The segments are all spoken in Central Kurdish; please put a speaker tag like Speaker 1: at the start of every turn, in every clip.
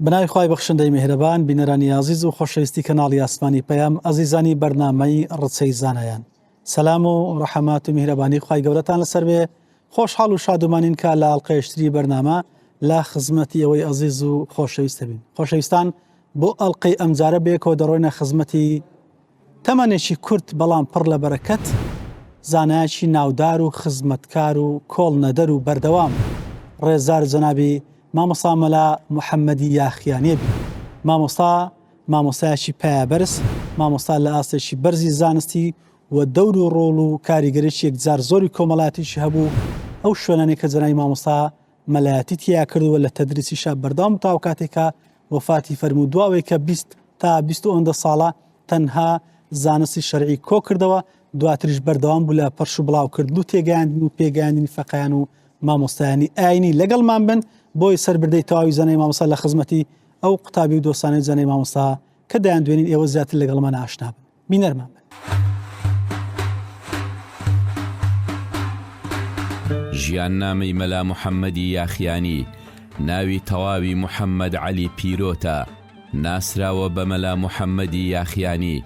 Speaker 1: بنای خوای بەخشندەی میهرەبان بینەرانی عزیز و خۆشەویستی کەناڵی ئاسمانی پەیام ئەزیزانی بەرنامەی ڕچەی زانایان سەلام و ڕەحەمات و میهرەبانی خوای گەورەتان لەسەر بێ خۆشحاڵ و شادومانین کە لە ئەڵقەیەشتری بەرنامە لا خزمەتی ئەوەی عزیز و خۆشەویستە بین خۆشەویستان بۆ ئەڵقەی ئەمجارە بێکەوە دەڕۆینە خزمەتی تەمەنێکی کورت بەڵام پڕ لە بەرەکەت زانایکی ناودار و خزمەتکار و کۆڵ نەدەر و بەردەوام ڕێزار جەنابی مامۆستا مەلا محەممەدی یاخیانێ بی مامۆستایەکی پایابەرز مامۆستا لە ئاستێکی بەرزی زانستی و دەور و ڕۆڵ و کاریگەریی یەکجار زۆری کۆمەڵاتیشی هەبوو ئەو شوێنانێک کە جەنابی مامۆستا مەلایەتی تیا کردووە لە تەدریسیشە بەردەوام تاو کاتێکە وفاتی فەرموو دواوەی کە 20 تا 22 ساڵە تەنها زانستی شەرعی کۆ کردەوە دواتریش بەردەوام بوو لە پەرش و بڵاوکردن و تێگەیاندن و پێگەیاندنی فەقەیان و مامۆستایانی ئاینی لەگەڵمان بن بۆی سەربردەی تەواوی زانای مامۆستا لە خزمەتی ئەو قوتابی و دۆستانەی زانای مامۆستا کە دەیان دوێنین ئێوە زیاتر لەگەڵمان ئاشنا بن بینەرمان بن.
Speaker 2: ژیاننامەی مەلا محەممەدی یاخیانی ناوی تەواوی محەممەد عەلی پیرۆتە ناسراوە بە مەلا محەممەدی یاخیانی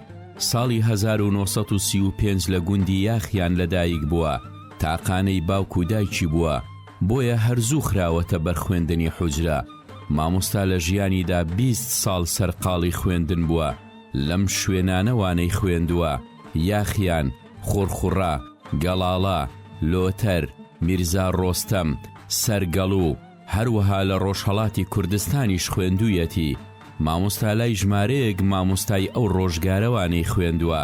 Speaker 2: ساڵی 1935 لە گوندی یاخیان لەدایک بووە تاقانەی باوک و دایکی بووە بۆیە هەرزوو خراوەتە بەرخوێندنی حوجرە مامۆستا لە ژیانیدا 20 ساڵ سەرقاڵی خوێندن بووە لەم شوێنانەوانەی خوێندووە یاخیان خۆرخوڕا گەڵاڵا لۆتەر میرزا ڕۆستەم سەرگەڵوو هەروەها لە ڕۆژهەڵاتی کوردستانیش خوێندوویەتی مامۆستا لای ژمارەیەک مامۆستای ئەو ڕۆژگارەوانەی خوێندووە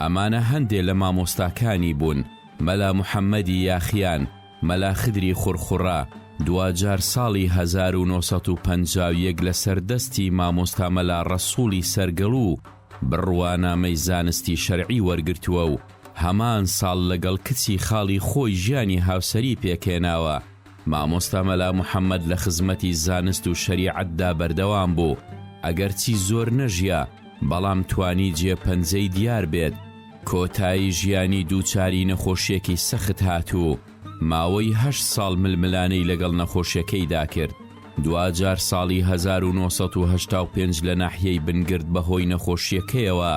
Speaker 2: ئەمانە هەندێک لە مامۆستاکانی بوون مەلا محەممەدی یاخیان مەلا خدری خورخوڕا دوجار ساڵی 1951 لە سەردەستی مامۆستا مەلا ڕەسووڵی سەرگەڵوو بڕوانامەی زانستی شەرعی وەرگرتووە و هەمان ساڵ لەگەڵ کچی خاڵی خۆی ژیانی هاوسەری پێکێناوە مامۆستا مەلا محەممەد لە خزمەتی زانست و شەریعەتدا بەردەوام بوو ئەگەرچی زۆر نەژیا بەڵام توانی جێپەنجەی دیار بێت کۆتایی ژیانی دووچاری نەخۆشیەکی سەخت هاتوو ماوەی 8 ساڵ ململانەی لەگەڵ نەخۆشیەکەیدا کرد دوجار ساڵی 1985 لە ناحیەی بنگرد بەهۆی نەخۆشیەکەیەوە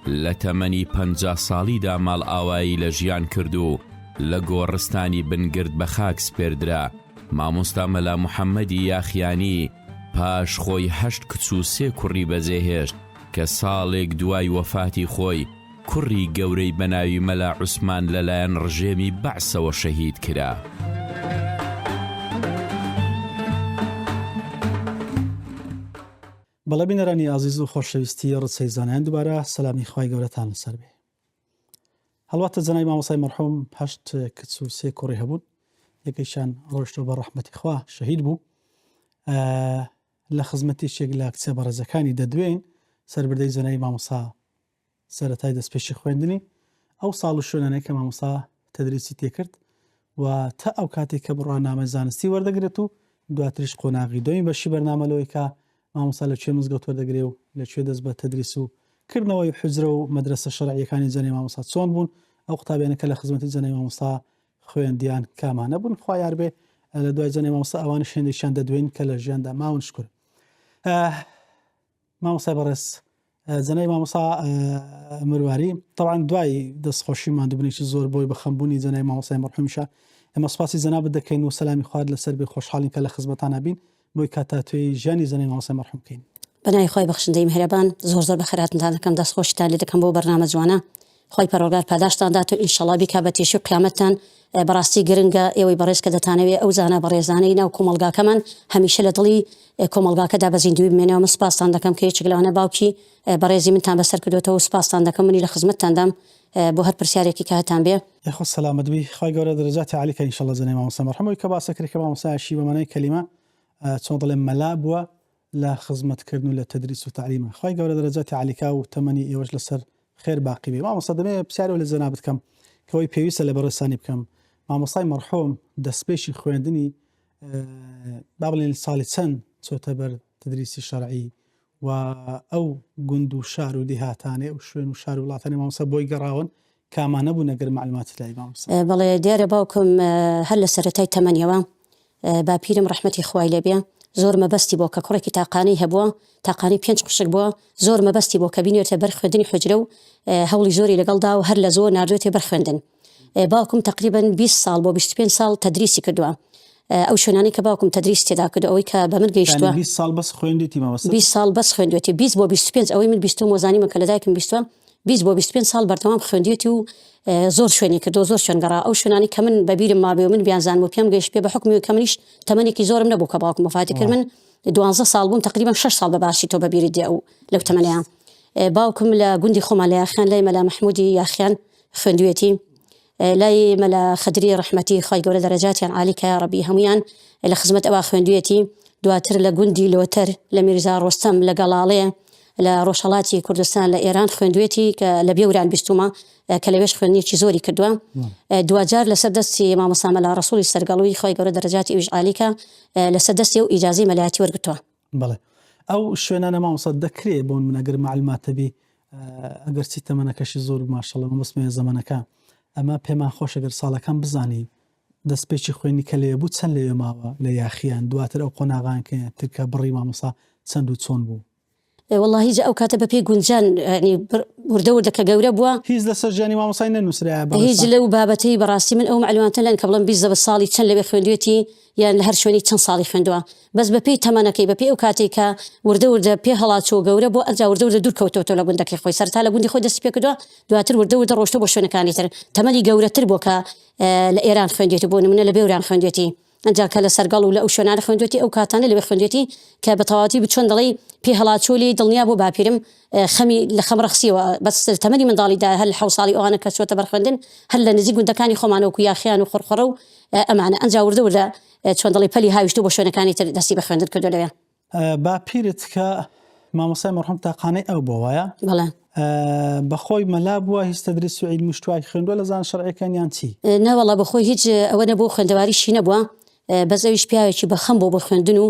Speaker 2: لە تەمەنی 50 ساڵیدا ماڵ ئاوایی لە ژیان کرد و لە گۆڕستانی بنگرد بە خاک سپێردرا مامۆستا مەلا محەممەدی یاخیانی پاش خۆی 8 کچ و 3 کوڕی بەجێهێشت کە ساڵێک دوای وەفاتی خۆی کوڕی گەورەی بەناوی مەلا عوسمان لەلایەن ڕژێمی بەعسەوە شەهید کرا.
Speaker 1: بەڵێ بینەرانی عزیز و خۆشەویستی ڕچەی زانایان دووبارە سەلامی خوای گەورەتان لەسەر بێ. هەڵواتە جەنای مامۆستای مەرحوم 8 کچ و 3 کوڕی هەبوون یەکەیشیان ڕۆیشتەوە بە ڕەحمەتی خوا شەهید بوو لە خزمەتێکێک لە کچە بەڕێزەکانی دەدوێن سەربردەی جەنای مامۆستا سەرەتای دەستپێشی خوێندنی ئەو ساڵ و شوێنانەی کە مامۆستا تەدریسی تێکرد و تا ئەو کاتێک کە بڕوانامە زانستی وەردەگرێت و دواتریش قۆناغی دۆمی بەشی بەرنامەلەوەی کە مامۆستا لەکوێ مزگەوت وەردەگرێ و لەکوێ دەست بە تەدریس و کردنەوەی حوجرە و مەدرسە شەرعیەکانی جەنای مامۆستا چۆن بوون ئەو قوتابیانە کە لە خزمەتی جەنای مامۆستا خوێندیان کامانە بوون خوا یار بێ لە دوای جەنای مامۆستا ئەوانە شوێندێکیان دەدوێن کە لە ژیاندا ماون شکر مامۆستای بەڕێز جەنای مامۆستا مرواری طبعا دوای دەستخۆشی ماندووبوونێکی زۆر بۆی بە خەمبوونی جەنای مامۆستای مەرحومیشە ئێمە سوپاسی جەنابەت دەکەین و سەلامی خوارد لەسەر بێ خۆشحاڵین کە لە خزمەتانە بین بۆی کاتاتوێی ژیانی جەنای مامۆستای مەرحوم بکەین.
Speaker 3: بەناوی خۆی بەخشندەی میهرەبان زۆر زۆر بەخێرهاتنتان دەکەم دەستخۆشتان لێ دەکەم بۆ بەرنامە جوانە خۆی پەروەردگار پاداشتان دات و ئینشەڵڵا بیکا بە تێشی و قیامەتتان بەڕاستی گرنگە ئێوەی بەڕێز کە دەتانەوێت ئەو زانە بەڕێزانەی ناو کۆمەڵگاکەمان هەمیشە لە دڵی کۆمەڵگاکەدا بەزیندوی بمێنەوە من سپاستان دەکەم کە یەکێک لەوانە باوکی بەڕێزی منتان بەسەر کردوێتەوە و سپاستان دەکەم منی لە خزمەتتاندام بۆ هەر پرسیارێکی کە هەتان بێ
Speaker 1: یاخۆ سەلامەت بی خوای گەورە دەرەجاتی عالیکە ئینشەڵڵا جەنای مامۆستا مەرحوم کە باسە کرد کە مامۆستایەشی بە مانای کەلیمە چۆن دەڵێن مەلا بووە لە خزمەتکردن و لە تەدریس و تعلیمە خوای گەورە دەرەجاتی عالیکا و تەمەنی ئێوەش لەسەر خێر باقی بێ مامۆستا دەمێ پرسیارەوە لە جەناب بکەم کەوەی پێویستە لە بەڕێستانی بکەم مامۆستای مەرحوم دەستپێشی خوێندنی با بڵێن ساڵی چەند چۆتە بەر تدریسی شەرعی و ئەو گوند و شار و دیهاتانێ و شوێن و شار و وڵاتانی مامۆستا بۆی گەڕاون کامانە بوو نەگەر معلوماتی لای مامۆستا.
Speaker 3: بەڵێ دیارە باوکم هەر لە سەرەتای تەمەنیەوە با پیرم ڕەحمەتی خوای لێ بێ زۆر مەبەستی بۆ کە کوڕێکی تاقانەی هەبووە، تاقانەی 5 قوشک بووە، زۆر مەبەستی بۆ کە بینێتە بەر خوێندنی حوجرە و هەوڵی زۆری لەگەڵدا و هەر لە زۆر ناردوێتێ بەر خوێندن. باوکم تقریبا 20 ساڵ بۆ 25 ساڵ تەدریسی کردووە. ئەو شوێنانی کە باوکم تەدریس تێدا کردو ئەوەی کە بە من گەیشتووە
Speaker 1: 20 ساڵ بەس خوێندیتی مامۆستا؟
Speaker 3: 20 ساڵ بەس خوێندوێتی، 20 بۆ 25 ئەوەی من 20 وەزانی من کە لەدایکم 20 بۆ 25 ساڵ بەردەوام خوێندوێتی و زۆر شوێنی کردو، زۆر شوێن گەڕا. ئەو شوێنانی کە من بەبیرم مابێ و من بیانزان و پێم گەیشت پێ بە حکمی کە منیش تەمەنێکی زۆرم نەبوو کە باوکم وفاتی کرد. من 12 ساڵ بووم، تقریبا 6 ساڵ بەباشی تۆ بەبیری دێ ئەو لەو تەمەنەیە. باوکم لە گوندی خۆمان لە یاخیان لای مەلا محمودی یاخیان خوێندوێتی، لای مەلا خەدری ڕەحمەتی خی گەورە دەرەجاتیان عالی کە یا ڕەبی هەمویان لە خزمەت ئەوە خوێندوێتی. دواتر لە گوندی لۆتەر لە میرزا ڕۆستەم لە گەڵاڵێ لە ڕۆژهەڵاتی کوردستان لە ئێران خوێندوێتی کە لە بێوران بیستومە کە لەوێش خوێندنیی زۆری کردووە. دوجار لەسەر دەستی مامۆستا مەلا ڕەسووڵی سەرگەڵووی خی گەورە دەرەجاتی ئەویش عالیکە لەسەر دەستی و ئیجازەی مەلایەتی وەرگرتووە.
Speaker 1: بەڵێ ئەو شوێنانە مامۆستا دەکرێت بۆن من ئەگەر معلوماتە بێ ئەگەر چی تەمەنەکەشی زۆر ماشەڵڵا مەبەستمەیە زەمانەکە ئەمە پێمان خۆش ئەگەر ساڵەکان بزانی دەستپێکی خوێنی کە لێ بوو چەند لێوێ ماوە لە یاخیان، دواتر ئەو قۆناغان کە ترکە بڕی مامۆستا چەند و چۆن بوو؟
Speaker 3: والله هیچ ئەو کاتە بەپێی گونجان وردە وردەکە گەورە بووە،
Speaker 1: هیچ لەسەر ژیانی مامۆستای نەنووسرا
Speaker 3: هیچ لەو بابەتەی بەڕاستی من ئەو معلوماتە لەن کە بڵم 20 ساڵی چەند لەوێ خوێندوێتی یان لە هەر شوێنی چەند ساڵی خوێندووە، بەس بەپێی تەمەنەکەی بەپێی ئەو کاتێک کە وردە وردە پێ هەڵاچۆ گەورە بۆ ئەنجا وردە وردە دوور کەوتەوە لە گوندەکەی خۆی، سەرتا لە گوندی خۆی دەستی پێ کردووە، دواتر وردە وردە ڕۆشتە بۆ شوێنەکانی تر. تەمەنی گەورەتر بۆ کە لە ئێران خوێندوێتی، بۆ نمونە لە بێوران خوێندوێتی، ئەنجا کە لە سەرگەڵ و لە ئەو شوێنانە خوێندوێتی ئەو کاتانە لەوێ خوێندوێتی کە بە تەواوەتی بچۆن دەڵێ پێ هەڵاچۆلی دڵنیا بۆ باپیرم خەمی لە خەم ڕەخسیەوە، بەس تەمەنی منداڵیدا هەر 7 ساڵی ئەوانە کە چۆتە بەرخوێندن هەر لە نزیک گوندەکانی خۆمانەوەکو یاخیان و خۆرخۆرە و ئەمانە ئەنجا وردە وردە چۆن دەڵێ پەلی هاویشتو بۆ شوێنەکانی تر دەستی بە خوێندن کردو لەوێ.
Speaker 1: باپیرت کە مامۆستای مەرحوم تاقانەی ئەو بۆ وایە؟
Speaker 3: بەڵێ
Speaker 1: بەخۆی مەلا بووە هیچ تەدریس و عیلمی شتوای خوێندووە لە زان شەرعیەکان یان چی؟
Speaker 3: نەوەڵا بەخۆی هیچ ئەوە نەبوو، خوێندەواریشی نەبووە، بەس ئەویش پیاوێکی بەخەم بۆ خوێندن و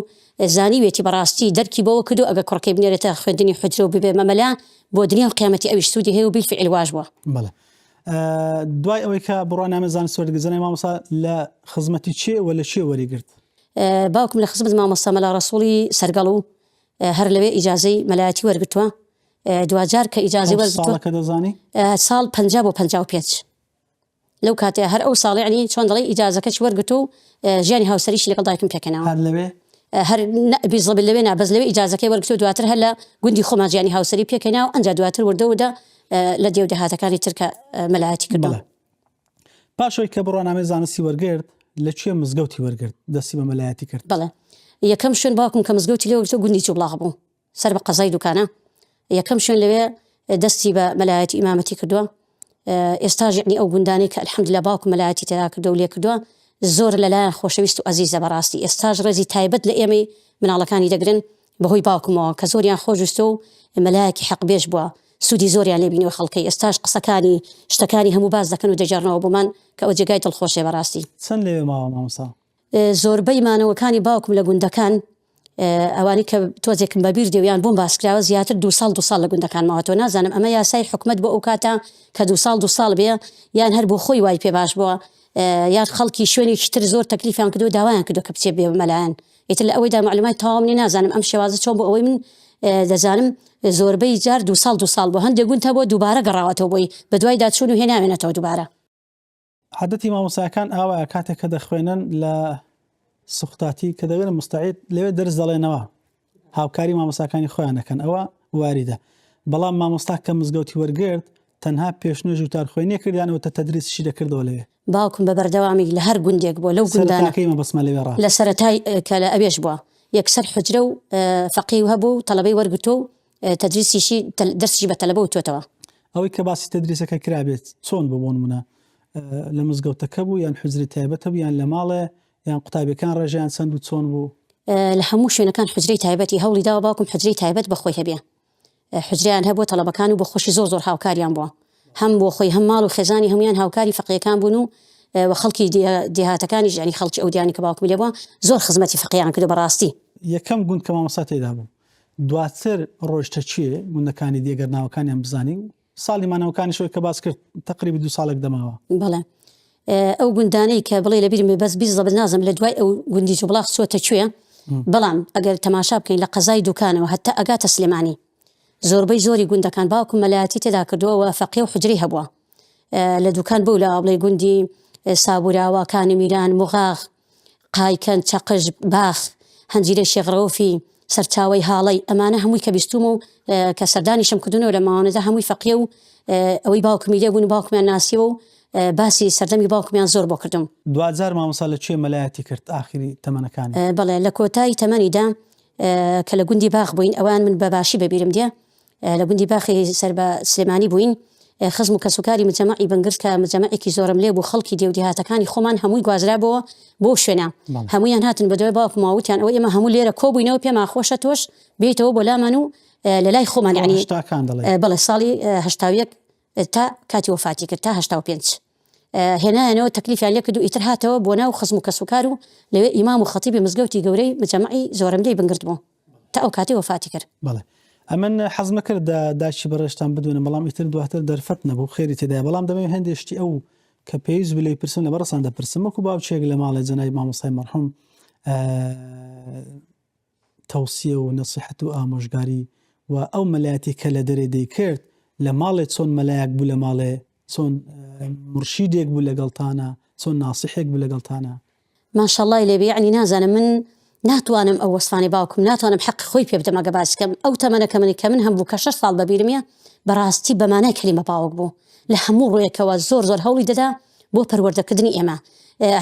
Speaker 3: زانیوێتی بەڕاستی دەرکی بۆەوە کردو ئەگە کوڕەکەی بنێرێتە خوێندنی حوجرە و ببێ مەمەلا بۆ دنیا و قیامەتی ئەویش سوودی هەیە و بیلفعل واژ بووە.
Speaker 1: بەڵێ دوای ئەوەی کە بڕوانامە زانست وەرگرتنەوەی مامۆستا لە خزمەتی چێ و لە چێ وەریگرت؟
Speaker 3: باوکم لە خزمەت مامۆستا مەلا ڕەسووڵی سەرگەڵ و هەر لەوێ ئیجازەی مەلایەتی وەرگرتووە. دوجار کە ئیجازەی وەرگرتووە
Speaker 1: ساڵەکە دەزانی؟
Speaker 3: ساڵ 50 بۆ 55 لەو کاتێ هەر ئەو ساڵی عنی چۆن دەڵێ ئیجازەکەش وەرگرت و ژیانی هاوسەریشی لەگەڵ دایکم پێکەناوە.
Speaker 1: هەر لەوێ
Speaker 3: هەر بیزڵ لەوێ نابەز لەوێ ئیجازەکەی وەرگرت و دواتر هەر لە گوندی خۆمان ژیانی هاوسەری پێکەناوە، ئەنجا دواتر وردە وردە لە دێو دەهاتەکانی ترکە مەلایەتی کردەوە.
Speaker 1: پاشەوەی کە بڕوانامەی زانستی وەرگرت لەکوێ مزگەوتی وەرگرت دەستی بە مەلایەتی کرد؟
Speaker 3: بەڵێ یەکەم شوێن باوکم کە مزگەوتی لێ وەرگرت گوندی جوبڵاغ بوو سەر بە قەزای دوکانە، یەکەم شوێن لەوێ دەستی بە مەلایەتی ئیمامەتی کردووە. ئێستاژ یعنی ئەو گوندانەی کە الحەمدوللا باوکم مەلایەتی تێدا کردو و لێ کردووە زۆر لەلایەن خۆشەویست و عەزیزە بەڕاستی. ئێستاژ ڕێزی تایبەت لە ئێمەی مناڵەکانی دەگرن بەهۆی باوکمەوە کە زۆریان خۆشویستە و مەلایەکی حەقبێژ بووە، سوودی زۆریان لێ بینیوە خەڵکەی. ئێستاش قسەکانی شتەکانی هەموو باز دەکەن و دەجارنەوە بۆمان کە ئەو جێگای دڵخۆشێ بەڕاستی.
Speaker 1: چەند لێوێ ماوە مامۆستا؟
Speaker 3: زۆربەی مانەوەکانی باوکم لە گوندەکان ئەوانی کە تۆزێکم بەبیر دێویان بۆم باسکراوە زیاتر 2 ساڵ لە گوندەکان ماوەتەوە. نازانم ئەمە یاسای حکومەت بۆ ئەو کاتە کە 2 ساڵ بێ یان هەر بۆ خۆی وای پێ باش بووە یان خەڵکی شوێنێکی تر زۆر تەکلیفیان کردو داوایان کردو کە بچێ بێ مەلایەن. ئیتر لە ئەوەیدا معلوماتی تەواو منی نازانم ئەم شێوازە چۆن بۆ ئەوەی من دەزانم زۆربەی جار 2 ساڵ بۆ هەندێک گوندە بۆ دووبارە گەڕاوەتەوە بۆی بە دوای داچوون و هێناوێنێتەوە دووبارە.
Speaker 1: عادەتی مامۆستایەکان ئاوایە کاتێک کە دەخوێنن لە سوختاتی کە دەوێنە مستعید لەوێ دەرس دەڵێنەوە هاوکاری مامۆستاکانی خۆیانەکەن ئەوە واریدە، بەڵام مامۆستا کە مزگەوتی وەرگرت تەنها پێشنوێژ و تارخوێنی کردیانەوە تا تەدریسیشی دەکردەوە لەوێ.
Speaker 3: باوکم بە بەردەوامی لە هەر گوندێک بۆ لەو گوندانە
Speaker 1: بەسمە لەوێ ڕا
Speaker 3: لە سەرەتای کە لە ئەوێش بووە یەکسەر حوجرە و فەقیه هەبوو تەڵەبەی وەرگرتو و تەدریسیشی دەرسیشی بە تەلەبە و توێتەوە.
Speaker 1: ئەوەی کە باسی تەدریسەکە کرابێت چۆن بۆ نمونە لە مزگەوتەکە بوو یان حوجری تایبەتە بوو یان لە ماڵێ یان قوتابیەکان ڕێژیان چەند و چۆن بوو؟
Speaker 3: لە هەموو شوێنەکان حوجرەی تایبەتی هەوڵی داوە باوکم حوجرەی تایبەت بەخۆی هەبێ. حوجریان هەبووە تەلەبەکان و بۆ خۆشی زۆر هاوکاریان بووە، هەم بۆ خۆی هەم ماڵ و خێزانی هەمویان هاوکاری فەقیەکان بوون و خەڵکی دێهاتەکانیش ینی خەڵکی ئەو دیانی کە باوکم لێ بووە زۆر خزمەتی فەقییان کردو بەڕاستی.
Speaker 1: یەکەم گوند کە مامۆستا تێدا بوو دواتر ڕۆژتە چیە گوندەکانی دیگەر ناوەکانیان بزانی و ساڵی مانەوەکانی شوی کە باس کرد تقریبا 2 ساڵێک دەماوە.
Speaker 3: بەڵێ ئەو گوندانەی کە بڵێ لە بیرم بەس 20 نازم لە دوای ئەو گوندی جوبڵاغ چۆتە کوێ بەڵام ئەگەر تەماشا بکەین لە قەزای دوکانەوە هەتا ئەگاتە سلێمانی زۆربەی زۆری گوندەکان باوکم مەلایەتی تێدا کردووە فەقێ و حجری هەبووە لە دوکان بوو لە بڵێ گوندی سابوراوە کانمیران مغاغ قایکەن چەقژ باخ هەنجیرە شێغڕەوفی سەرچاوی هاڵی ئەمانە هەمووی کە بیستوم و کە سەردانیشم کردونەوە لە ماوانەدا هەمووی فەقێ و ئەوەی باوکمی لێبوون و باوکمیان ناسیەوە و باسی سەردەمی باوکمیان زۆر بۆ کردم.
Speaker 1: 2000 مامۆستا لەکوێ مەلایەتی کرد ئاخری تەمەنەکانی؟
Speaker 3: بەڵێ لە کۆتایی تەمەنیدا کە لە گوندی باخ بووین ئەوان من بەباشی بەبیرم دێ لە گوندی باخی سەر بە سلێمانی بووین خزم و کەسوکاری مجەمەعی بنگرت کە مجەمەعێکی زۆرم لێ بوو خەڵکی دێودیهاتەکانی خۆمان هەمووی گوازرابەوە بۆ شوێنە هەمویان هاتن بەدوای باوکم وتیان ئەوە ئێمە هەموو لێرە کۆبووینەوە پێما خۆشە تۆش بێتەوە بۆ لامان و لە لای خۆمان یعنی بەڵێ ساڵی هەشتاویەک تا کاتی وفاتی کرد تا 85 هێنایەنەوە تەکلیفیان لێ کرد و ئیتر هاتەوە بۆ ناو خزم و کەسوکار و لەوێ ئیمام و خەتیبی مزگەوتی گەورەی مجەمەعی زۆرم لێی بنگرت بوو تا ئەو کاتی وفاتی کرد.
Speaker 1: بەڵێ ئەمن حەزمە کرد داچی بەڕێشتان بدوێنە بەڵام ئیتر دواتر دەرفەت نەبوو خێری تێدای بەڵام دەمەوێت هەندێشتی ئەو کە پێویست بلێ پرسم لە بەڕستان دەپرسم وەکو باوچێک لە ماڵە جەنای مامۆستای مەرحوم تەوسیە و نەسیحەت و ئامۆژگاری و ئەو مەلایەتی کە لە دەرێ دەیکرد لە ماڵێ چۆن مەلایەک بوو لە ماڵێ چۆن مرشیدێک بوو لەگەڵتانە چۆن ناسیحێک بوو لەگەڵتانە
Speaker 3: ماشاءالله لێبێ یعنی نازانم من ناتوانم ئەو وەسفانی باوکم ناتوانم حەق خۆی پێ بدەم ئەگە باس بکەم ئەو تەمەنە کە من هەم بوو کە 6 ساڵ بەبیرمیە بەڕاستی بەمانای کەلیمە باوک بوو لە هەموو ڕۆیەکەوە زۆر هەوڵی دەدا بۆ پەروەردەکردنی ئێمە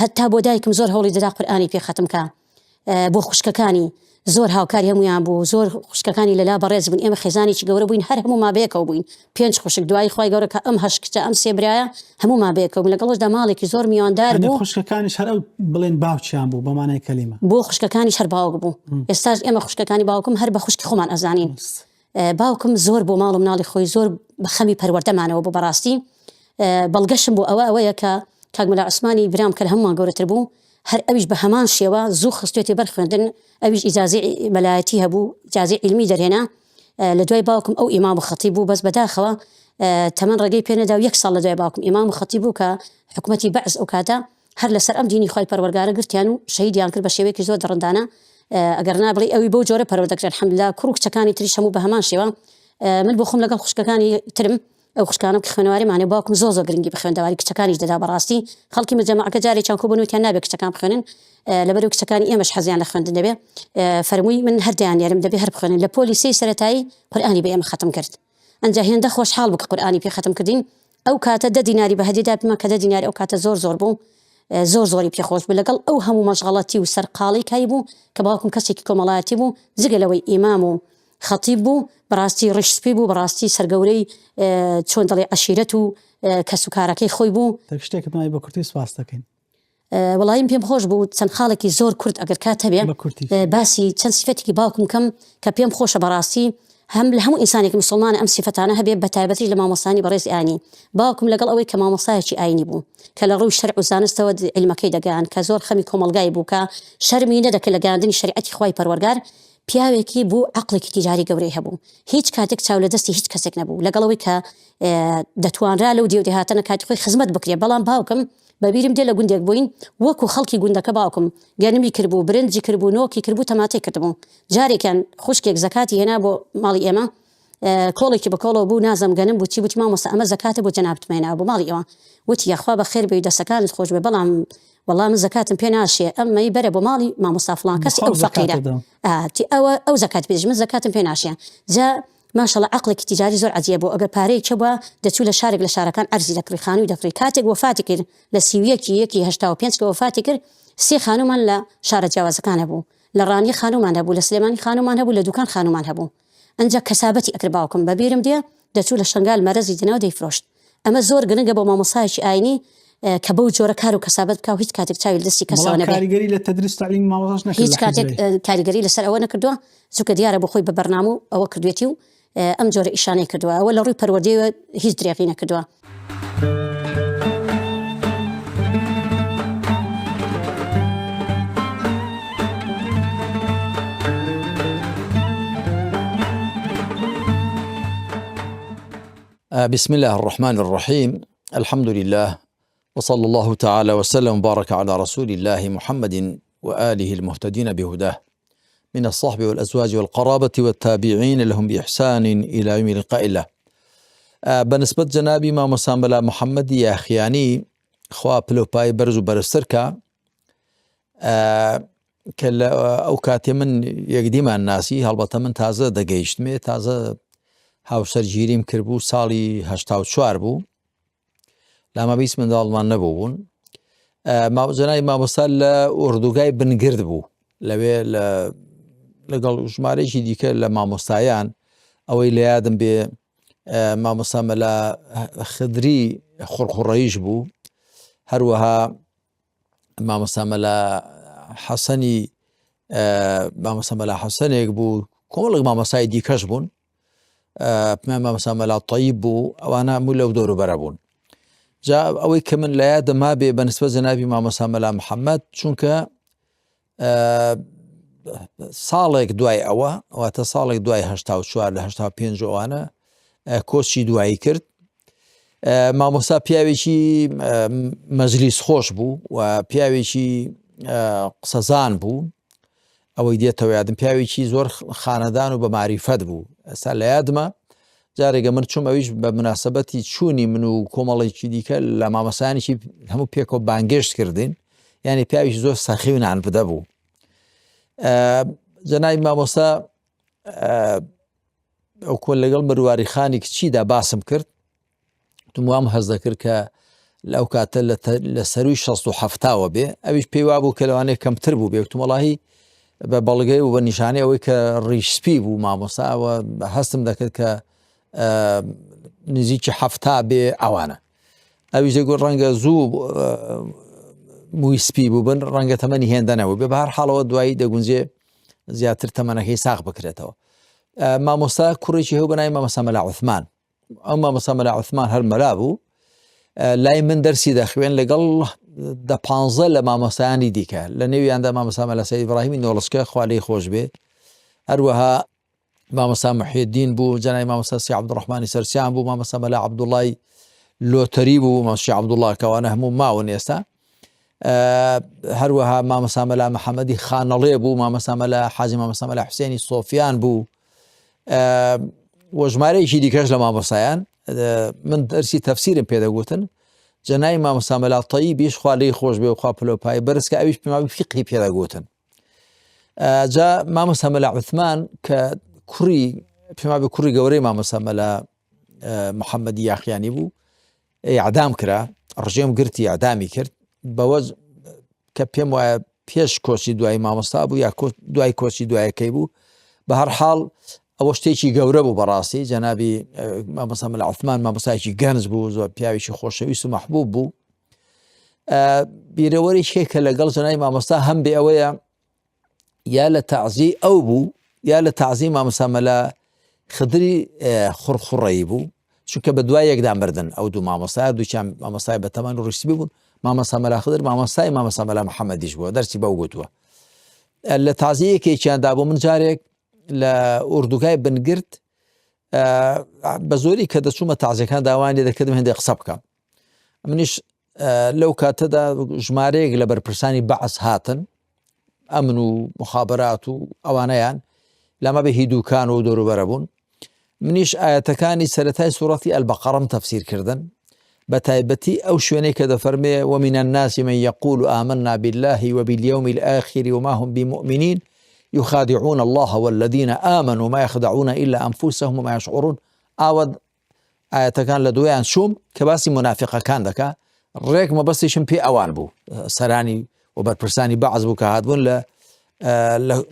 Speaker 3: هەتا بۆ دایکم زۆر هەوڵی دەدا قورئانی پێ ختم کە بۆ خوشکەکانی زۆر هاوکاری هەمویان بوو زۆر خوشکەکانی لەلا بەڕێز بوون ئێمە خێزانێکی گەورە بووین هەر هەموو مابەیەکەوە بووین 5 خوشک دوای خوای گەورە کە ئەم 8 کچە ئەم 3 برایە هەموو مابەیەکەوە بوون لەگەڵشدا ماڵێکی زۆر میواندار بوو
Speaker 1: خوشکەکانیش هەر ئەو بڵێن باوچیان بوو بەمانای کەلیمە
Speaker 3: بۆ خوشکەکانیش هەر باوک بوو ئێستاش ئێمە خوشکەکانی باوکم هەر بە خوشکی خۆمان ئەزانین باوکم زۆر بۆ ماڵ و مناڵی خۆی زۆر بە خەمی پەروەردەمانەوە بۆ بەڕاستی بەڵگەشم بۆ ئەوەیە کە کاک مەلا عوسمانی برام کە هەمومان گەورەتر بوو هەر ئەویش بە هەمان شێوە زوو خستوێتی بەرخوێندن ئەویش ئیجازەی مەلایەتی هەبوو ئیجازەی علمی دەرهێنا لە دوای باوکم ئەو ئیمام و خەتیب بوو بەس بەداخەوە تەمەن ڕێگەی پێ نەدا و 1 ساڵ لە دوای باوکم ئیمام و خەتیب بوو کە حکومەتی بەعز ئەو کاتە هەر لەسەر ئەم دینی خوای پەروەردگارە گرتیان و شەهیدیان کرد بە شێوەیەکی زۆر دڕندانە ئەگەر نابڵێ ئەوی بۆ جۆرە پەروەردەکرێت الحەمدولله کوڕ و کچەکانی تریش هەموو بە هەمان شێوە من بۆ خۆم لەگەڵ خوشکەکانی ترم ئەو خوشکانم کە خوێنەوارێمانێ باوکم زۆر گرنگی بە خوێندەواری کچەکانیش دەدا بەڕاستی خەڵکی مجەمەعەکە جارێکیان کۆبوونەوەیان نابێت کچەکان بخوێنن لەبەرەوەی کچەکانی ئێمەش حەزیان لە خوێندن دەبێ فەرمووی من هەردەیان یارم دەبێ هەر بخوێنن لە پۆلیسی سەرەتایی قورئانی بە ئێمە ختم کرد ئەنجا هێندە خۆشحاڵ بوو کە قورئانی پێ ختم کردین ئەو کاتە 10 دیناری بە هەدیدا بما کە 10 دیناری ئەو کاتە زۆر بوو زۆری پێخۆش بوو لەگەڵ ئەو هەموو مەشغەڵەتی و سەرقاڵی کای بوو کە باوکم کەسێکی کۆمەڵایەتی بوو جگە لەوەی ئیمام و خەتیب بوو بەڕاستی ڕشسپی بوو بەڕاستی سەرگەورەی چۆن دەڵێ عەشیرەت و کەسوکارەکەی خۆی بوو
Speaker 1: شتێکت مای بە کورتی سواس دەکەین
Speaker 3: وەڵایم پێم خۆش بوو چەند خاڵێکی زۆر کورت ئەگەر کات هەبێ باسی چەند سیفەتێکی باوکم کەم کە پێم خۆشە بەڕاستی هەم لە هەموو ئینسانێکی مسلمانە ئەم سیفەتانە هەبێ بە تایبەتی لە مامۆستانی بەڕێز ئاینی باوکم لەگەڵ ئەوەی کە مامۆستایەکی ئاینی بوو کە لە ڕووی شەرع و زانستەوە علمەکەی دەگەیاند کە زۆر خەمی کۆمەلگای بوو کە شەرمی نەدەکرد لە گەیاندنی شریعەتی خوای پەروەردگار پیاوێکی بوو عەقڵێکی تیجاری گەورەی هەبوو هیچ کاتێک چاو لە دەستی هیچ کەسێک نەبوو لەگەڵەوەی کە دەتوانرا لەو دێودێهاتەنە کاتی خۆی خزمەت بکرێ بەڵام باوکم بەبیرم دێ لە گوندێک بووین وەکو خەڵکی گوندەکە باوکم گەنمی کردبوو برنجی کردبوو نۆکی کردبوو تەماتەی کردبوو جارێکیان خوشکێک زەکاتی هێنا بۆ ماڵی ئێمە کۆڵێکی بەکۆڵەوە بوو نازم گەنم بوو چی بوتی مامۆستا ئەمە زەکاتە بۆ جەنابتمێنا بۆ ماڵی ئێوە وتی یاخوا بە خێر بێ دەسەکانت خۆش بێ بەڵام والله من زەکاتم پێ ناشێ ئەمەی بەرە بۆ ماڵی مامۆستا فڵان کەسی ئەو فەقیرە ئەو زەکات بێژ من زەکاتم پێ ناشێ جا ماشەڵڵا عەقڵێکی تیجاری زۆر عەجیبە بوو ئەگەر پارەی چەبووە دەچوو لە شارێک لە شارەکان ئەرزی دەکڕی خانووی دەکڕی کاتێک وەفاتی کرد لە 31/85 کە وەفاتی کرد 3 خانومان لە شارە جیاوازەکان هەبوو لە ڕانی خانومان هەبوو لە سلێمانی خانومان هەبوو لە دوکان خانومان هەبوو ئەنجا کەسابەتی ئەکرد باوکم بەبیرم دێ دەچوو لە شنگال مەرەزی دنەوە دەیفرۆشت ئەمە زۆر گرنگە بۆ مامۆستایەکی ئاینی کە بەو جۆرە کار و کەسابەت بکاو هیچ کاتێک چاوی لە دەستی کەسەوە نەبێت
Speaker 1: کاریگەری لە تەدریس تعلیم مامۆستاش نەکرد
Speaker 3: هیچ کاتێک کاریگەری لەسەر ئەوە نەکردووە چونکە دیارە بۆ خۆی بە بەرنامە ئەوە کردوێتی و ئەم جۆرە ئیشانەی کردووە ئەوە لە ڕووی پەروەردەیەوە هیچ درێغی نەکردووە.
Speaker 4: بسم الله الرحمن الرحيم الحمد لله وصلى الله تعالى وسلم وبارك على رسول الله محمد وآله المهتدين بهداه. من الصحب والأزواج والقرابة والتابعين لهم بإحسان إلى يوم لقاء الله. بنسبة جنابي ما مساملا محمد يا خياني خوا بلوباي برزو برستركا ئەو کاتێ من یەکدیمان ناسی هەڵبەتە من تازە دەگەیشتمێ تازە هاوسەرگیریم کردبوو ساڵی 84 بوو لامەبیست منداڵمان نەبوو بوون جەنابی مامۆستا لە ئوردوگای بنگرد بوو لەوێ لەگەڵ ژمارەیەکی دیکە لە مامۆستایان ئەوەی لە یادم بێ مامۆستا مەلا خدری خوڕخوڕەیش بوو هەروەها مامۆستا مەلا حەسەنی مامۆستا مەلا حەسەنێک بوو کۆمەڵێک مامۆستای دیکەش بوون مامۆستا مەلا تەیب بوو ئەوانە هەموو لەو دەوروبەرە بوون جا ئەوەی کە من لە یادەما بێ بەنسبەت جەنابی مامۆستا مەلا محەممەد چونکە ساڵێک دوای ئەوە واتە ساڵێک دوای 84 لە 85 ئەوانە کۆچی دوایی کرد مامۆستا پیاوێکی مەجلیس خۆش بوو و پیاوێکی قسەزان بوو ئەوەی دێتەوە یادم پیاوێکی زۆر خانەدان و بە معریفەت بوو ئێستا لە یادمە جارێگە من چوم ئەویش بە مناسبەتی چوونی من و کۆمەڵێکی دیکە لە مامۆستایانێکی هەموو پێکەوە بانگێشت کردین یعنی پیاوێکی زۆر سەخی و نانبدە بوو جەنابی مامۆستا ئەو کۆل لەگەڵ مرواری خانی کچیدا باسم کرد وام هەز دەکرد کە لەو کاتە لە سەروی 67ەوە بێ ئەویش پێی وابوو کە لەوانەیە کەمتر بوو بێ وتمەڵاهی بە بەڵگەی و بە نیشانەی ئەوەی کە ڕیشسپی بوو مامۆستاوە هەستم دەکرد کە نزیکی هەفتا بێ ئەوانە ئەویش دەگوت ڕەنگە زوو مووی سپی بوو بن ڕەنگە تەمەنی هێندەنەوە بێ بە هەر حاڵەوە دوایی دەگونجێ زیاتر تەمەنەکەی ساغ بکرێتەوە مامۆستا کوڕێکی هەیە بەناوی مامۆستا مەلا عوثمان ئەو مامۆستا مەلا عوثمان هەر مەلا بوو لای من دەرسی دەخوێن لەگەڵ 15 لە مامۆستایانی دیکە لە نێویاندا مامۆستا مەلا سەید ئیبراهیمی نۆڵسکە خوا لێی خۆش بێ هەروەها مامۆستا محیدین بوو جەنابی مامۆستا سی عەبدوڕەحمانی سەرسیان بوو مامۆستا مەلا عەبدوڵڵای لۆتەری بوو مامۆستا عەبدوڵڵا کەوانە هەموو ماون ئێستا هەروەها مامۆستا مەلا محەممەدی خانەڵێ بوو مامۆستا مەلا حاجی مامۆستا مەلا حوسێنی سۆفیان بوو وە ژمارەیەکی دیکەش لە مامۆستایان من دەرسی تەفسیرم پێدەگوتن جەنابی مامۆستا مەلا تەیبیش خوا لێی خۆش بێ و خوا پلۆپای بەرزکە ئەویش پێماوی فیقهی پێدەگوتن جا مامۆستا مەلا عوثمان کە پێماوی کوڕی گەورەی مامۆستا مەلا محەممەدی یاخیانی بوو ئیعدام کرا ڕژێم گرتی ئیعدامی کرد بەوە کە پێم وایە پێش کۆچی دوای مامۆستا بوو یا دوای کۆچی دوایەکەی بوو بە هەر حاڵ ئەوە شتێکی گەورە بوو بەڕاستی جەنابی مامۆستا مەلا عوثمان مامۆستایەکی گەنج بوو زۆر پیاوێکی خۆشەویست و مەحبوب بوو بیرەوەریشێک کە لەگەڵ جەنابی مامۆستا هەم بێ ئەوەیە یا لە تەعزی ئەو بوو یا لە تەعزی مامۆستا مەلا خدری خوڕخوڕەیی بوو چونکە بە دوای یەکدا مردن ئەو دوو مامۆستا دووچیان مامۆستای بەتەمان و ڕیشتبی بوون مامۆستا مەلا خدر مامۆستای مامۆستا مەلا محەممەدیش بووە دەرسی بەو گوتووە لە تازیەکێکیاندا بۆ من جارێک لە ئوردوگای بنگرد بە زۆری کە دەچوومە تازیەکان داوای لێ دەکردم هێندێک قسە بکەم منیش لەو کاتەدا ژمارەیەک لە بەرپرسانی بەعس هاتن ئەمن و مخابرات و ئەوانەیان لەمە بە هیدووکان و دەوروبەرە بوون منیش ئاەتەکانی سەرەتای سوڕەتی ئەلبەقەڕەم تەفسیر کردن بەتایبەتی ئەو شوێنەی کە دەفەرمێ ومن الناس من يقول آمنا بالله وباليوم الآخر وما هم بمؤمنين يخادعون الله والذين آمنوا ما يخدعون إلا أنفسهم وما يشعرون ئاوەد ئاەتەکان لە دوایان شوم کە باسی منافقەکان دەکا ڕێک مەبەستیشم پێ ئەوان بوو سەرانی و بەرپرسانی بەعز بوو کە هاتبوون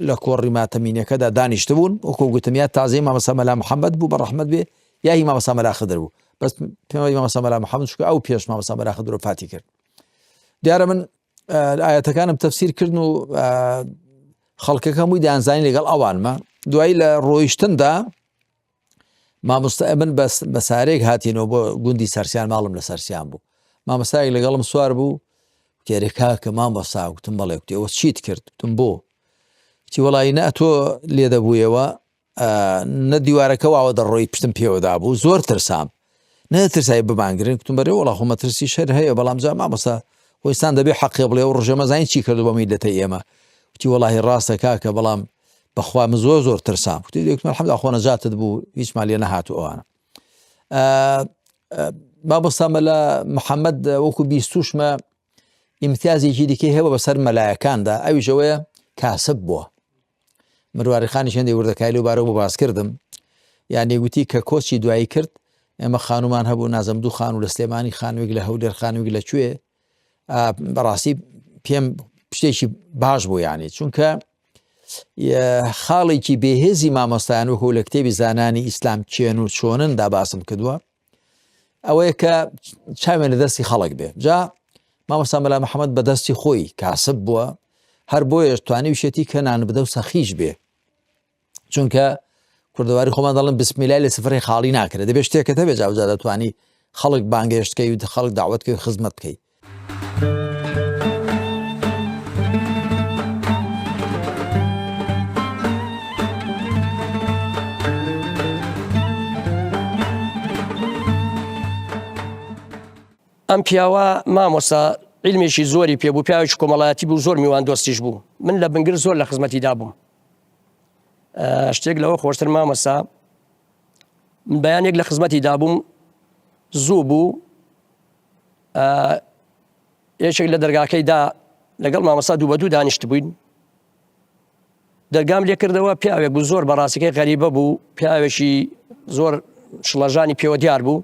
Speaker 4: لە کۆڕی ماتەمینەکەدا دانیشتبوون وەکو گوتم یا تازەی مامۆستا مەلا محەممەد بوو بەڕەحمەت بێ یا هی مامۆستا مەلا خدر بوو بەس پێمەوەی مامۆستا مەلا محەممەد چونکە ئەو پێش مامۆستا مەلا خدر وفاتی کرد دیارە من ئاەتەکانم تەفسیر کردن و خەڵکەکە هەمووی دەیانزانی لەگەڵ ئەوانمە دوایی لە ڕۆیشتندا مامۆستا من بە سارێک هاتینەوە بۆ گوندی سەرسیان ماڵم لە سەرسیان بوو مامۆستایەک لەگەڵم سوار بوو کێرێکا کە مامۆستا وتم بەڵێ وتی ئەوە چیت کرد وتم بۆ وتی وەڵی نە تۆ لێ دەبوویەوە نە دیوارەکە واوە دەڕۆی پشتم پێوەدا بوو زۆر ترسام نەترسایی ببانگرن وتم بەرێ وەڵا خۆ مەترسی شەر هەیە بەڵام جا مامۆستا خۆستان دەبێ حەقی بڵێ و ڕژەمە زانین چی کردو بە میلەتە ئێمە وتی وەڵی ڕاستە کاکە بەڵام بەخوا من زۆر ترسام وتی الحەمدولیلا خۆ نەجاتت بوو هیچمان لێ نەهاتوو ئەوانە مامۆستا مەلا محەممەد وەکو بیستوشمە ئیمتیازێکی دیکەی هەبە بەسەر مەلایەکاندا ئەویش ئەوەیە کاسب بووە مروارەخانی هێندەی وردەکای لەوبارەوە بۆ باس کردم یعنی گوتی کە کۆچی دوایی کرد ئێمە خانومان هەبوو نازەم دوو خان و لە سلێمانی خانوێک لە هەولێر خانوێک لەکوێ بەڕاستی پێم شتێکی باش بوو یعنی چونکە خاڵێکی بێهێزی مامۆستایان وەکو لە کتێبی زانانی ئیسلام چێن و چۆنن داباسم کردووە ئەوەیە کە چاوێن لە دەستی خەڵک بێ جا مامۆستا مەلا محەممەد بەدەستی خۆی کاسب بووە هەر بۆیە توانی وشێتی کە نان بدە و سەخیش بێ چونکە کوردەواری خۆمان دەڵن بسمیلای لە سفرەی خاڵی ناکرێت دەبێت شتێکە هەبێت جاوزا دەتوانی خەڵک بانگێشتکەی و خەڵک داوەتکەی و خزمەت بکەی
Speaker 5: ئەم پیاوە مامۆستا علمێکی زۆری پێبوو پیاوێکی کۆمەڵایەتی بوو زۆر میوان دۆستیش بوو من لە بنگر زۆر لە خزمەتیدا بووم شتێک لەوە خۆشتر مامۆستا من بەیانێک لە خزمەتیدا بووم زوو بوو یەکێک لە دەرگاکەیدا لەگەڵ مامۆستا دوو بە دوو دانیشت بووین دەرگام لێ کردەوە پیاوێک بوو زۆر بەڕاستیەکەی غەریبە بوو پیاوێکی زۆر شڵەژانی پێوە دیار بوو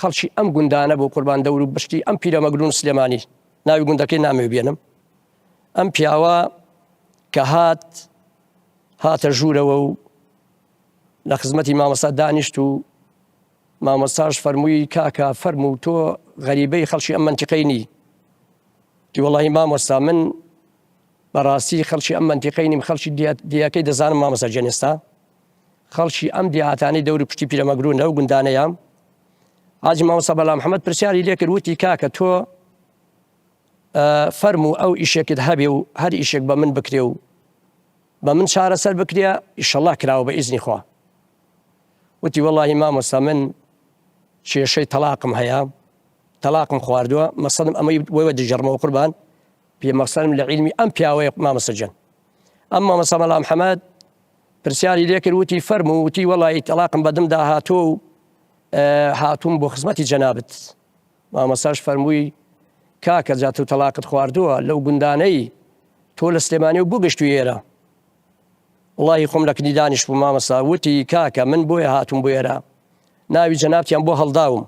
Speaker 5: خەڵکی ئەم گوندانە بۆ قوربان دەور و بشتی ئەم پیرەمەگرون سلێمانی ناوی گوندەکەی نامێ بێنم ئەم پیاوە کە هاتە ژوورەوە و لە خزمەتی مامۆستا دانیشت و مامۆستاش فەرمووی کاکە فەرموو تۆ غەریبەی خەڵکی ئەم منتیقەی نی دی وەڵاهی مامۆستا من بەڕاستی خەڵکی ئەم منتیقەی نیم خەڵکی دیاکەی دەزانم مامۆستا جێنێستا خەڵکی ئەم دیهاتانەی دەوری پشتی پیرەمەگرون ئەو گوندانەیە حاجی مامۆستا بەلا محەممەد پرسیاری لێ کرد وتی کاکە تۆ فەرموو ئەو ئیشێکت هەبێ و هەر ئیشێک بە من بکرێ و بە من چارەسەر بکرێ ئیشەڵڵا کراوە بە ئیزنی خوا وتی وەڵاهی مامۆستا من کێشەی تەلاقم هەیە تەلاقم خواردووە مەسەڵم ئەمەی وەوە دژەڕمەوە قوربان پێ مەقسەدم لە عیلمی ئەم پیاوەیە مامۆستا جەن ئەم مامۆستا مەلا محەممەد پرسیاری لێ کرد وتی فەرموو وتی وەڵاهی تەلاقم بەدەمدا هاتۆ و هاتووم بۆ خزمەتی جەنابەت مامۆستاش فەرمووی کاکە جات و تەلاقت خواردووە لەو گوندانەی تۆ لە سلێمانی و بگەشتووی ئێرە وڵاهی خۆم لە کنی دانیشت بوو مامۆستا وتی کاکە من بۆیە هاتووم بۆ ئێرە ناوی جەنابتیان بۆ هەڵداوم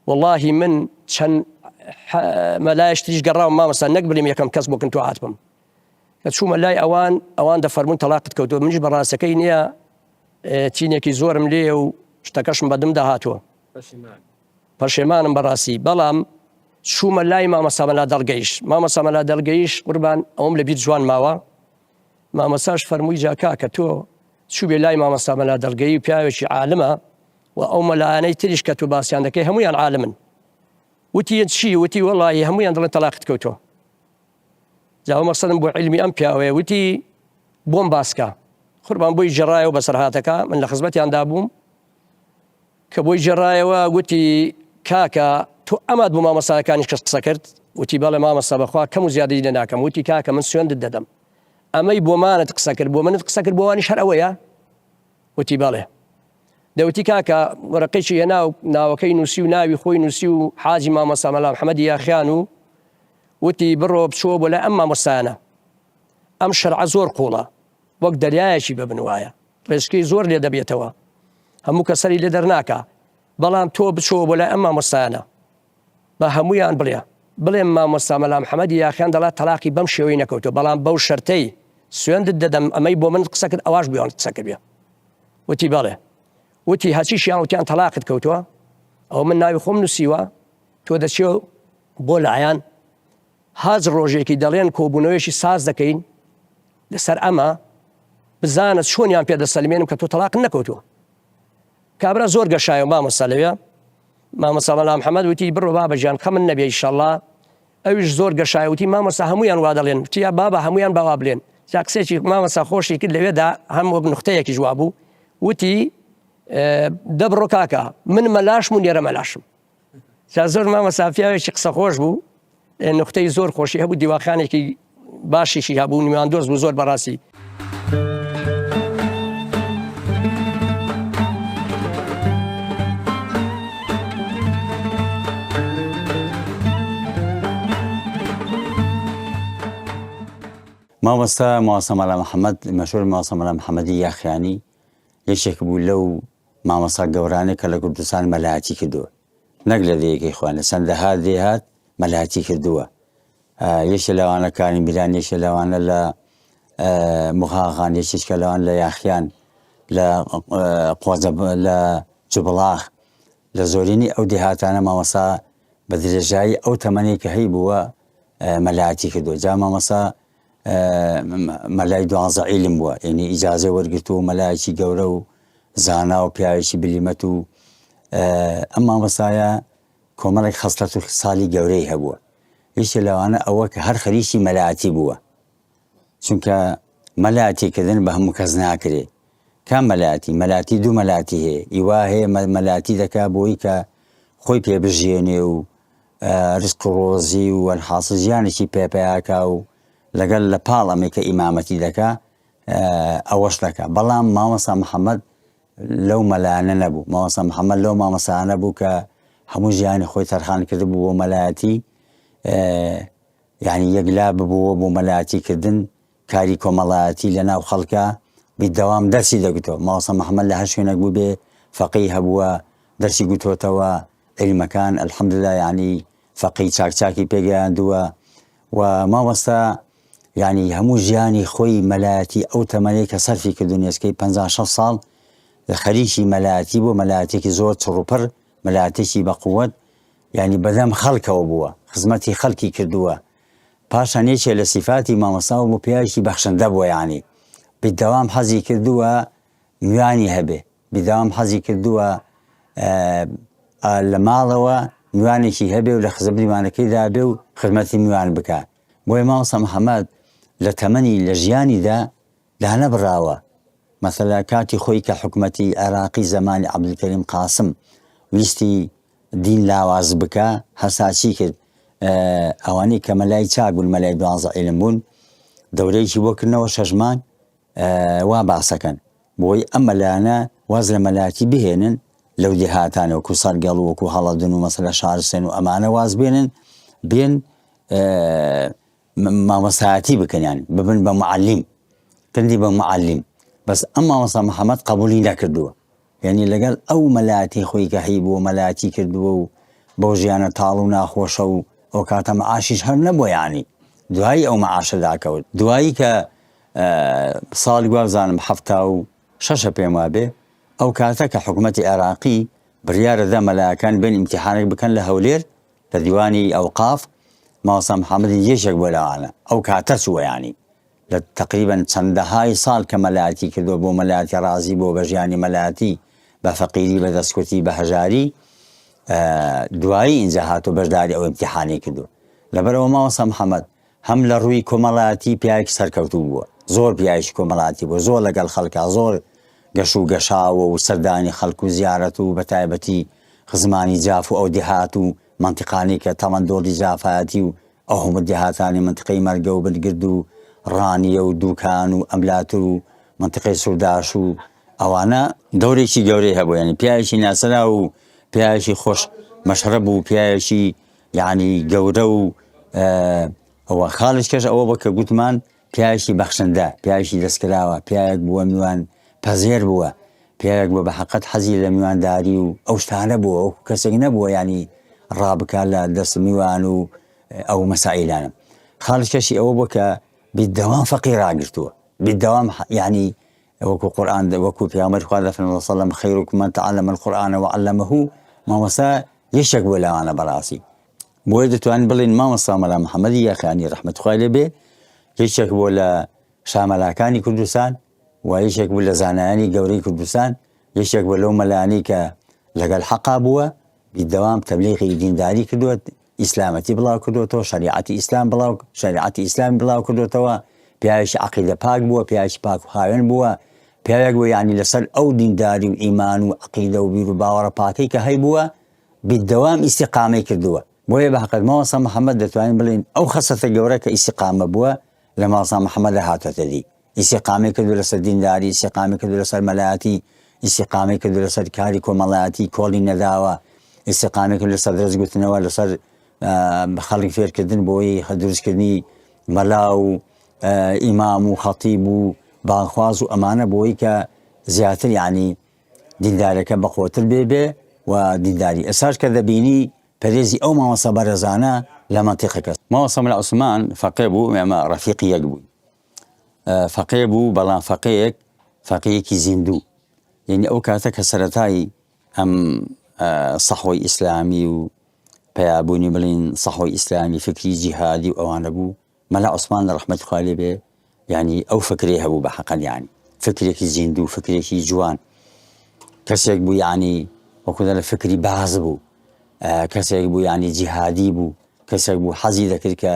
Speaker 5: وڵاهی من چەند مەلایەشتیش گەڕاوم مامۆستا نەک بڵێم یەکەم کەس بۆ کن تۆ هاتبم کە چوومە لای ئەوان دەفەرمون تەلاقت کەوتووە منیش بەڕاستەکەی نییە تینێکی زۆرم لێ و شتەکەشم بەدەم داهاتووە پەشێمانم بەڕاستی بەڵام چوومە لای مامۆستا مەلا دەڵگەیش قوربان ئەوم لە بیر جوان ماوە مامۆستاش فەرمووی جا کاکە تۆ چووبێ لای مامۆستا مەلا دەڵگەیی پیاوێکی عالمە و ئەو مەلایانەی تریش کە تو باسییان دەکەی هەمویان عالمن وتی چی وتی وەڵاهی هەمویان دەڵێن تەلاقت کەوتۆ جاوە مەقسەدم بۆ عیلمی ئەم پیاوەیە وتی بۆم باسکە قوربان بۆی جێڕایەوە بەسەرهاتەکە من لە خزمەتیاندا بووم کە بۆی جێڕایەوە گوتی کاکە تۆ ئەمات بوو مامۆستاکانیش کەس قسە کرد وتی بەڵێ مامۆستا بەخوا کەم و زیادەی لێ ناکەم وتی کاکە من سوێندت دەدەم ئەمەی بۆمانت قسە کرد بۆ منت قسە کرد بۆوانیش هەر ئەوەیە وتی بەڵێ دەوتی کاکە وەرەقەیەکی هێنا و ناوەکەی نووسی و ناوی خۆی نووسی و حاجی مامۆستا مەلا محەممەد یاخیان و وتی بڕۆ بچۆ بۆ لای ئەم مامۆستایانە ئەم شەرعە زۆر قوڵە وەک دەریایەکی بە بنوایە ڕێژکەی زۆر لێ دەبێتەوە هەموو کەسەری لێ دەرناکە بەڵام تۆ بچۆ بۆ لای ئەم مامۆستایانە بە هەمویان بڵێ مامۆستا مەلا محەممەد یاخیان دەڵات تەلاقی بەم شێوەی نەکەوتۆ بەڵام بەو شەرتەی سوێندت دەدەم ئەمەی بۆ من قسە کرد ئەواش بۆیان قسە کردێ وتی بەڵێ وتی هەچیشیان وتیان تەلاقت کەوتووە ئەو من ناوی خۆم نووسیوە تۆ دەچێ بۆ لایەن هاز ڕۆژێکی دەڵێن کۆبوونەوەیەکی ساز دەکەین لەسەر ئەمە بزانت چۆنیان پێدەسەلمێنم کە تۆ تەلاق نەکەوتووە کابرا زۆر گەشایە مامۆستا لەوێ مامۆستا مەلا محەممەد وتی بڕۆ بابەجیان خەمن نەبێ ئیشەڵڵا ئەویش زۆر گەشایە وتی مامۆستا هەمویان وا دەڵێن وتیا بابە هەمویان باوا بڵێن جا قسێکی مامۆستا خۆشی کرد لەوێدا هەم وەک نوختەیەکی جواب بوو وتی دەبڕۆ کاکە من مەلاشم و نێرە مەلاشم جا زۆر مامۆستا پیاوێکی قسە خۆش بوو نوختەی زۆر خۆشی هەبوو دیواخانێکی باشیشی هەبوو میوان دۆست بوو زۆر بەڕاستی
Speaker 6: مامۆستا ماوەستا مەلا محەممەد مەشهور ماوەستا مەلا محەممەدی یاخیانی یەکێک بوو لەو مامۆستا گەورانێک کە لە کوردستان مەلایەتی کردووە، نەک لە دەیەکەی خوان لە سەندەها دێهات مەلایەتی کردووە. یەکێ لەوانە کاریم بیران، یەکێ لەوانە لە مغاغان، یەکێکە لەوان لە یاخیان، لە لە جوبڵاخ، لە زۆرینی ئەو دێهاتانە مامۆستا بە درێژایی ئەو تەمەنی کە هەی بووە مەلایەتی کردووە. جا مامۆستا مەلای 12 عیلم بووە، یعنی ئیجازە وەرگرتووە مەلایەکی گەورە و زانا و پیاوێکی بلیمەت و ئەم مامۆستایە کۆمەڵێک خەسڵەت و خیساڵی گەورەی هەبووە. یەکێ لەوانە ئەوە کە هەر خەریکی مەلایەتی بووە، چونکە مەلایەتیکردن بە هەموو کەس ناکرێ. کام مەلایەتی؟ مەلایەتی دوو مەلایەتی هەیە، ئیوا هەیە مەلایەتی دەکا بۆی کە خۆی پێبژێنێ و ڕزق و ڕۆزی و وەرحاصل ژیانێکی پێپیاکا و لەگەڵ لە پاڵ ئەمێ کە ئیمامەتی دەکا ئەوەش دەکا. بەڵام مامۆستا محەممەد لەو مەلایانە نەبوو. مامۆستا محەممەد لەو مامۆستایانە بوو کە هەموو ژیانی خۆی تەرخان کرد بوو بۆ مەلایەتی، یعنی یەکلا ببووە بۆ مەلایەتیکردن، کاری کۆمەڵایەتی لە ناو خەڵکە بێدەوام دەرسی دەگوتەوە. مامۆستا محەممەد لە هەر شوێنێک بوو بێ فەقیه هەبووە، دەرسی گوتۆتەوە، عیلمەکان ئەلحەمدوللا یعنی فەقیه چاکچاکی پێگەیاندووە. و مامۆستا یعنی هەموو ژیانی خۆی مەلایەتی ئەو تەمەنەی کە سەرفی کردو نێسکەی 56 ساڵ خەریکی مەلایەتی بوو، مەلایەتێکی زۆر چڕوپڕ، مەلایەتێکی بەقووەت، یعنی بەدەم خەڵکەوە بووە، خزمەتی خەڵکی کردووە. پاشان یەکێ لە سیفاتی مامۆستا بۆ پیاوێکی بەخشندە بووە، یعنی بێدەوام حەزی کردووە میوانی هەبێ، بێدەوام حەزی کردووە لە ماڵەوە میوانێکی هەبێ و لە خزمەتیوانەکەیدا بێ و خزمەتی میوان بکە. بۆیە مامۆستا محەممەد لە تەمەنی لە ژیانیدا دانەبڕاوە. مەسەلا کاتی خۆی کە حکومەتی عێراقی زەمانی عەبدولکەریم قاسم ویستی دین لاواز بکە، هەساچی کرد ئەوانەی کە مەلای چاک بوون، مەلای 12 عیلم بوون، دەورەیەکی بۆ کردنەوە 6 مان وا باسەکەن، بۆی ئەم مەلایانە واز لە مەلایەتی بهێنن لەو دێهاتانە وەکو سەرگەڵ و وەکو هەڵەدن و مەسەلا شارستێن و ئەمانە واز بێنن بێن مامۆستایەتی بکەن، یانی ببن بە معەلیم، کردی بە معەلیم. بەس ئەم مامۆستا محەممەد قبولی نەکردووە، یعنی لەگەڵ ئەو مەلایەتی خۆی کە هەی بووە مەلایەتی کردووە و بۆ ژیانە تاڵ و ناخۆشە و ئەو کاتە مەعاشیش هەر نەبووە، یعنی دوایی ئەو مەعاشە داکەوت. دوایی کە ساڵی وابزانم 76 پێم وابێ، ئەو کاتە کە حکومەتی عێراقی بڕیارەدا مەلایەکان بێن ئیمتیحانێک بکەن لە هەولێر لە دیوانی ئەوقاف، مامۆستا محەممەد یەکێک بۆ لەوانە ئەو کاتە چووە، یعنی لە تقریبا چەندەهای ساڵ کە مەلایەتی کردووە بۆ مەلایەتی ڕازی بۆ بە ژیانی مەلایەتی بە فەقیری بە دەستکوتی بە هەژاری، دوایی ئینجا هاتوو بەشداری ئەو ئیمتیحانی کردو. لەبەرەوە مامۆستا محەممەد هەم لە ڕووی کۆمەڵایەتی پیاوێکی سەرکەوتوو بووە، زۆر پیاوێکی کۆمەڵایەتی بووە، زۆر لەگەڵ خەڵکا، زۆر گەش و گەشاوە و سەردانی خەڵک و زیارەت و بەتایبەتی خزمانی جاف و ئەو دێهات و منتیقانی کە تەمەن دۆڵی جافایەتی و ئەو هەموو دێهاتانی منتیقەی مەرگە و بنگرد و ڕانیە و دووکان و ئەملاتر و منتیقەی سووداش و ئەوانە دەورێکی گەورەی هەبوو، یعنی پیاوێکی ناسەرا و پیاوێکی خۆش مەشرەب و پیاوێکی یعنی گەورە و ئەوە خاڵش کەش ئەوە بۆ کە گوتمان پیاوێکی بەخشندە، پیاوێکی دەستکراوە، پیاوێک بووە میوان پەزێر بووە، پیاوێک بووە بە حەقەت حەزی لە میوانداری و ئەو شتانە بووە، ئەو کەسێک نەبووە یعنی ڕابکات لە دەست میوان و ئەو مەسائلانە. خاڵش کەشی ئەوە بووە کە بێدەوام فەقی ڕاگرتووە، بێدەوام یعنی وەکو قورئان وەکو پێغەمبەری خوا صلی الله علیه و سلم خەیرکم من تعلم القرآن وعلمه، مامۆستا یەکێک بووە لەوانە بەڕاستی. بۆیە دەتوانین بڵێن مامۆستا مەلا محەممەدی یاخیانی ڕەحمەتخوای لێ بێ یەکێک بووە لە شامەلاکانی کوردستان و یەکێک بوو لە زانایانی گەورەی کوردستان، یەکێک بووە لەو مەلایانەی کە لەگەڵ حەقا بووە، بێدەوام تەبلیغی دینداری کردووە، ئیسلامەتی بڵاو کردوێتەوە، شریعەتی ئیسلام بڵاو کردوێتەوە، پیاوێکی عەقیدە پاک بووە، پیاوێکی پاک و خاوێن بووە، پیاوێک بووە یعنی لەسەر ئەو دینداری و ئیمان و عەقیدە و بیر و باوەڕە پاکەی کە هەی بووە بێدەوام ئیستیقامەی کردووە. بۆیە بە حەقیقەت مامۆستا محەممەد دەتوانین بڵێن ئەو خەسەتە گەورە کە ئیستیقامە بووە لە مامۆستا محەممەدە هاتەتە دی، ئیستیقامی کردو لەسەر دینداری، ئیستیقامی کردو لەسەر مەلایەتی، ئیستیقامی کردو لەسەر کاری کۆمەڵایەتی کۆڵی نەداوە، ئیستیقامی کردو لەسەر دەستگوتنەوە، لەسەر خەڵکی فێرکردن بۆی دروستکردنی مەلا و ئیمام و خەتیب و باخواز و ئەمانە بۆی کە زیاتر یعنی دیندارەکە بەخۆتر بێ و دینداری ئێساش کە دەبینی پەرێزی ئەو مامۆستا بەرەزانە لە مەنتیقەکە مامۆستا مەلا عوسمان فەقێ بوو ئێمە ڕەفیقی یەک بووین فەقێ بوو بەڵام فەقەیەکی زیندوو یعنی ئەو کاتە کە سەرەتایی ئەم سەحوەی ئیسلامی و پەیابوونی بڵین سەحوەی ئیسلامی فکری جیهادی و ئەوانە بوو مەلا عوسمان ڕەحمەتی خوا لێ بێ یعنی ئەو فکرێ هەبوو بەحەقەن یعنی فکرێکی زیندوو فکرێکی جوان کەسێک بوو یعنی وەکو لە فکری باز بوو کەسێک بوو یعنی جیهادی بوو کەسێک بوو حەزی دەکرد کە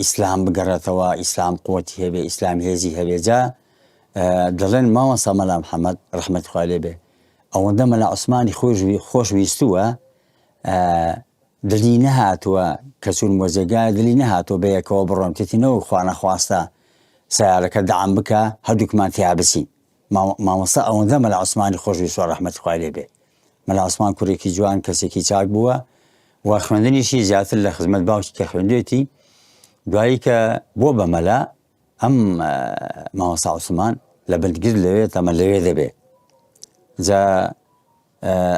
Speaker 6: ئیسلام بگەڕێتەوە ئیسلام قوتی هەبێ ئیسلام هێزی هەبێ جا دەڵێن مامۆستا مەلا محەممەد ڕەحمەتی خوا لێ بێ ئەوەندە مەلا عوسمانی خۆشویستووە دلی نەهاتووە کە چوون وەزێگای دلی نەهاتووە بەیەکەوە بڕۆم تێتینەوە خوا نەخواستە سیارەکە دەعام بکە هەردووکمان تیا بچین مامۆستا ئەوەندە مەلا عوسمانی خۆشویستووە ڕەحمەتی خوا لێ بێ مەلا عوسمان کوڕێکی جوان کەسێکی چاک بووە و خوێندنیشی زیاتر لە خزمەت باوکی کە خوێندێتی دوایی کە بۆ بە مەلا ئەم مامۆستا عوسمان لە بنگرد لەوێ تەمە لەوێ دەبێ جا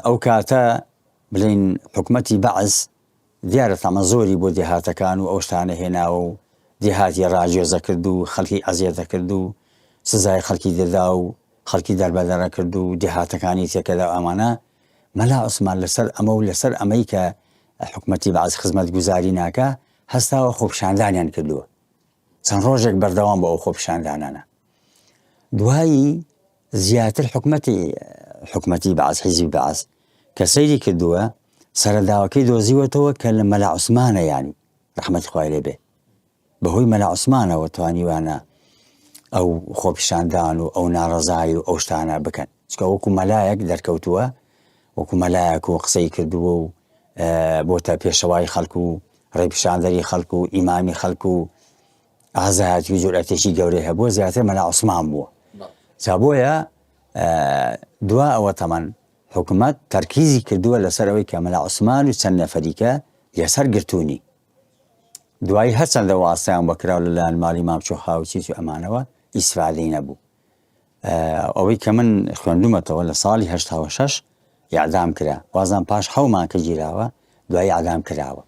Speaker 6: ئەو کاتە بڵین حکومەتی بەعز دیارە تەمە زۆری بۆ دێهاتەکان و ئەو شتانە هێناوە و دێهاتی ڕاجێزە کرد و خەڵکی ئەزیێتە کرد و سزای خەڵکی دەدا و خەڵکی دەربەدەرە کرد و دێهاتەکانی تێکەدا ئەمانە مەلا عوسمان لەسەر ئەمە و لەسەر ئەمەی کە حکومەتی بەعز خزمەت گوزاری ناکە هەستاوە خۆپیشاندانیان کردووە چەند ڕۆژێک بەردەوام بە ئەو خۆپیشاندانانە دوایی زیاتر حکومەتی بەعز حیزبی بەعز کە سەیری کردووە سەرەداوەکەی دۆزیوەتەوە کە لە مەلا عوسمانە یانی ڕەحمەتی خوای لێ بێ بەهۆی مەلا عوسمانەوە توانیوانە ئەو خۆپیشاندان و ئەو ناڕەزایی و ئەو شتانە بکەن چکە وەکو مەلایەک دەرکەوتووە وەکو مەلایەک و قسەی کردووە و بۆتە پێشەوای خەڵک و ڕێپیشاندەری خەڵک و ئیمامی خەڵک و ئازایەتی و جورئەتێکی گەورەی هەبووە زیاتر مەلا عوسمان بووە جا بۆیە دوا ئەوە تەمەن حکومەت تەرکیزی کردووە لەسەر ئەوەی کە مەلا عوسمان و چەند نەفەریکە لەسەر گرتوونی دوایی هەرچەندە واسەیان بەکراو لەلایەن ماڵی مام چۆخا و چیت و ئەمانەوە ئیسفادەی نەبوو ئەوەی کە من خوێندومەتەوە لە ساڵی 86 یاعدام کرا وازان پاش 7 مانکە گیراوە دوایی یاعدام کراوە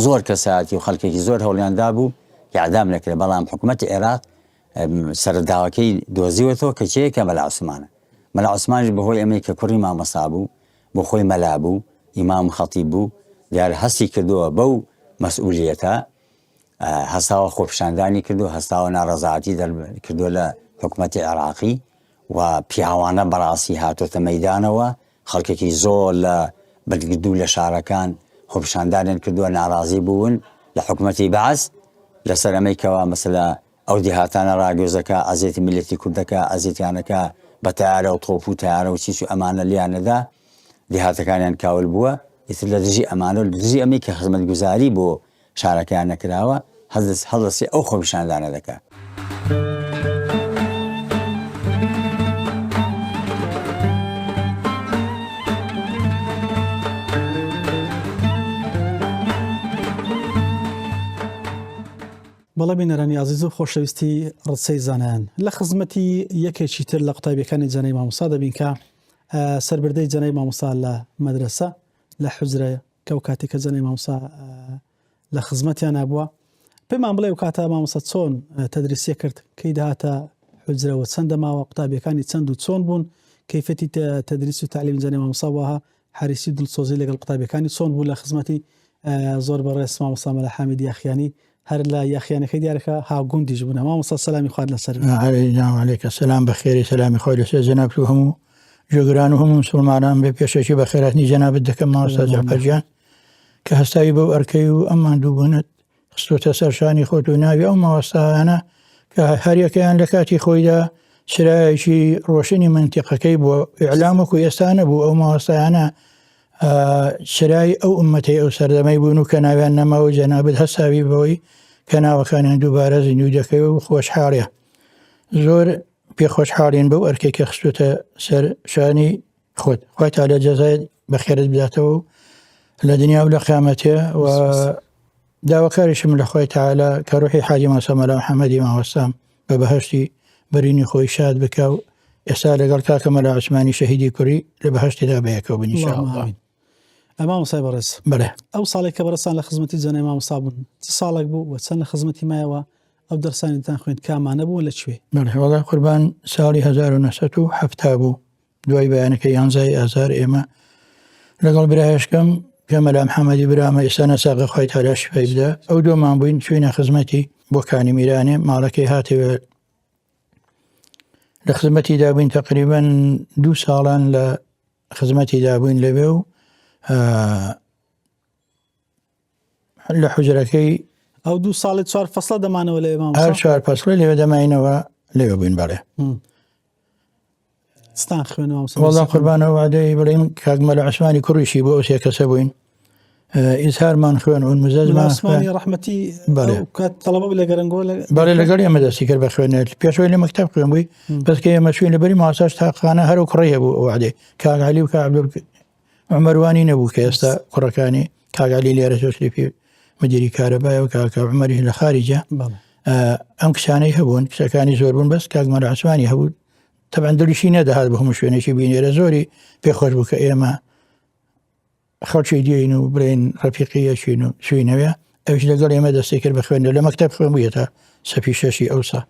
Speaker 6: زۆر کەسایەتی و خەڵکێکی زۆر هەوڵیاندا بوو یاعدام نەکرێ بەڵام حکومەتی عێراق سەرەداوەکەی دۆزیوەتەوە کە چیەکە مەلا عوسمانە مەلا عوسمانیش بەهۆی ئەمەی کە کوڕی مامۆستا بوو بۆ خۆی مەلا بوو ئیمام خەتیب بوو دیارە هەستی کردووە بەو مەسئولیەتە هەستاوە خۆپیشاندانی کردو هەستاوە ناڕەزایەتی کردووە لە حکومەتی عێراقی و پیاوانە بەڕاستی هاتوۆتە مەیدانەوە خەڵکێکی زۆر لە بەرگردوو لە شارەکان خۆپیشاندانیان کردووە ناڕازی بوون لە حکومەتی بەعز لەسەر ئەمەی کەوا مەسەلا ئەو دیهاتانە ڕاگۆزەکە ئازێتی میلەتی کوردەکە ئازێتیانەکە بە تایارە و تۆپ و تایارە و چیچ و ئەمانە لیانەدا دیهاتەکانیان کاول بووە ئیتر لە دژی ئەمانە و دژی ئەمەی کە خزمەت گوزاری بۆ شارەکەیان نەکراوە هەڵدەستی ئەو خۆپیشاندانە دەکات
Speaker 1: بەڵێ بینەرانی عزیز و خۆشەویستی ڕسەی زانایان لە خزمەتی یەکێکی تر لە قوتابیەکانی جەنەی مامۆستا دەبین کە سەربردەی جەنەی مامۆستا لە مەدرسە لە حوجرەیە کە ئەو کاتێک کە جەنەی مامۆستا لە خزمەتیان نبووە پێمان بڵێ ئەو کاتە مامۆستا چۆن تەدریسیە کرد کەی داهاتە حوجرەوە چەندە ماوە قوتابیەکانی چەند و چۆن بوون کەیفەتی تەدریس و تعلیم جەنەی مامۆستا وەها حریسی دڵسۆزی لەگەڵ قوتابیەکانی چۆن بوو لە خزمەتی زۆر بەڕێز مامۆستا مەلا حامید یاخیانی هەر لە یاخیانەکەی دیارەکە هاوگوندیش بوون مامۆستا سەلامی خوارد لەسەر
Speaker 7: عەلەیکە سەلام بەخێری سەلامی خۆی لەسەر جەناب و هەموو جێگران و هەموو مسلمانان بێ پێشەکی بە خێراتنی جەنابەت دەکەم مامۆستا جەعفەرجان کە هەستاوی بەو ئەرکەی و ئەممان دووبوونت خستوتە سەرشانی خۆت و ناوی ئەو مامۆستایانە کە هەریەکەیان لە کاتی خۆیدا چرایەکی ڕۆشنی منتیقەکەی بۆ ئیعلام وەکو ئێستا نەبوو ئەو مامۆستایانە چرای ئەو ئومەتەی ئەو سەردەمەی بوون و کە ناویان نەماوە جەنابەت هەستاوی بەوەی کە ناوەکانیان دووبارە زیندوو دەکەوێ و خۆشحاڵیە زۆر پێخۆشحاڵین بەو ئەرکێک کە خستوتە سەر شانی خۆت خوای تا لە جەزای بەخێرت بداتەوە و لە دنیا و لە قیامەتێ و داواکاریشم لە خۆی تەعالا کە ڕوحی حاجی مامۆستا مەلا محەممەدی ماوەستام بە بەهەشتی بەرینی خۆی شاد بکە و ئێستا لەگەڵ کاکە مەلا عوسمانی شەهیدی کوڕی لە بەهەشتیدا بەیەکەوە بن ئینشاء الله.
Speaker 1: مامۆستای بەڕێز
Speaker 7: بەڵێ
Speaker 1: ئەو ساڵێک کە بەڕستان لە خزمەتی جەنابی مامۆستا بوون چ ساڵێک بوو و چەند لە خزمەتی مایەوە ئەو دەرسانیتان خوێند کامانە بوو لەکوێ؟
Speaker 7: بەڵێ وەڵای قوربان ساڵی 1970 بوو دوای بەیانەکە 11 ئازار ئێمە لەگەڵ برایشکەم کە مەلا محەممەدی برامە ئێستا نەساقە خۆی تالا شفای بدە ئەو دۆمان بووین چوینە خزمەتی بۆ کانی میرانێ ماڵەکەی هاتەوە لە خزمەتی دابووین تقریبا 2 ساڵان لە خزمەتی دابووین لەوێ و لە حوجرەکەی
Speaker 1: ئەو 2 ساڵی 4 فەسڵە دەمانەوە لە
Speaker 7: هەر
Speaker 1: مامۆستا
Speaker 7: 4 فەسڵی لێوە دەماینەوە لێوە بووین بەڵێ.
Speaker 1: ستان خوێن
Speaker 7: وەڵام قوربانەوە وعدەی بڵێم کاک مەلا عوسمانی کوڕیشی بۆ ئەو سێ کەسە بووین ئیزهارمان خوێن و مزەجمان
Speaker 1: عوسمانی ڕەحمەتی کات تەڵەبە لە گەرنگۆ
Speaker 7: بەڵێ لەگەڵ ئێمە دەستی کرد بە خوێنێت پێشەوەی لە مەکتەب خوێن بووی بەس کە ئێمە چوین لەبەری ماساژ تاقانە هەرو کوڕی هەبوو ئەو وعدەی کاک عەلی و کاک عومەروانی نەبوو کە ئێستا کوڕەکانی کاک عەلی لێرە شەریفی مدیری کارەبایە و کاک عومەری لە خارجە ئەم کچانەی هەبوون کچەکانی زۆر بوون بەس کاک مەلا عوسمانی هەبوو تەبەن دڵیشی نەدەهات بە هەموو شوێنێکی بینێرە زۆری پێخۆش بوو کە ئێمە خەڵکی دیین و برین ڕەفیقیەچین و شوینەوە ئەوش لەگەڵ ئێمە دەستی کرد بە خوێنە لە مەکتەب خوێن بووە تا سەفی شەشی ئەوسا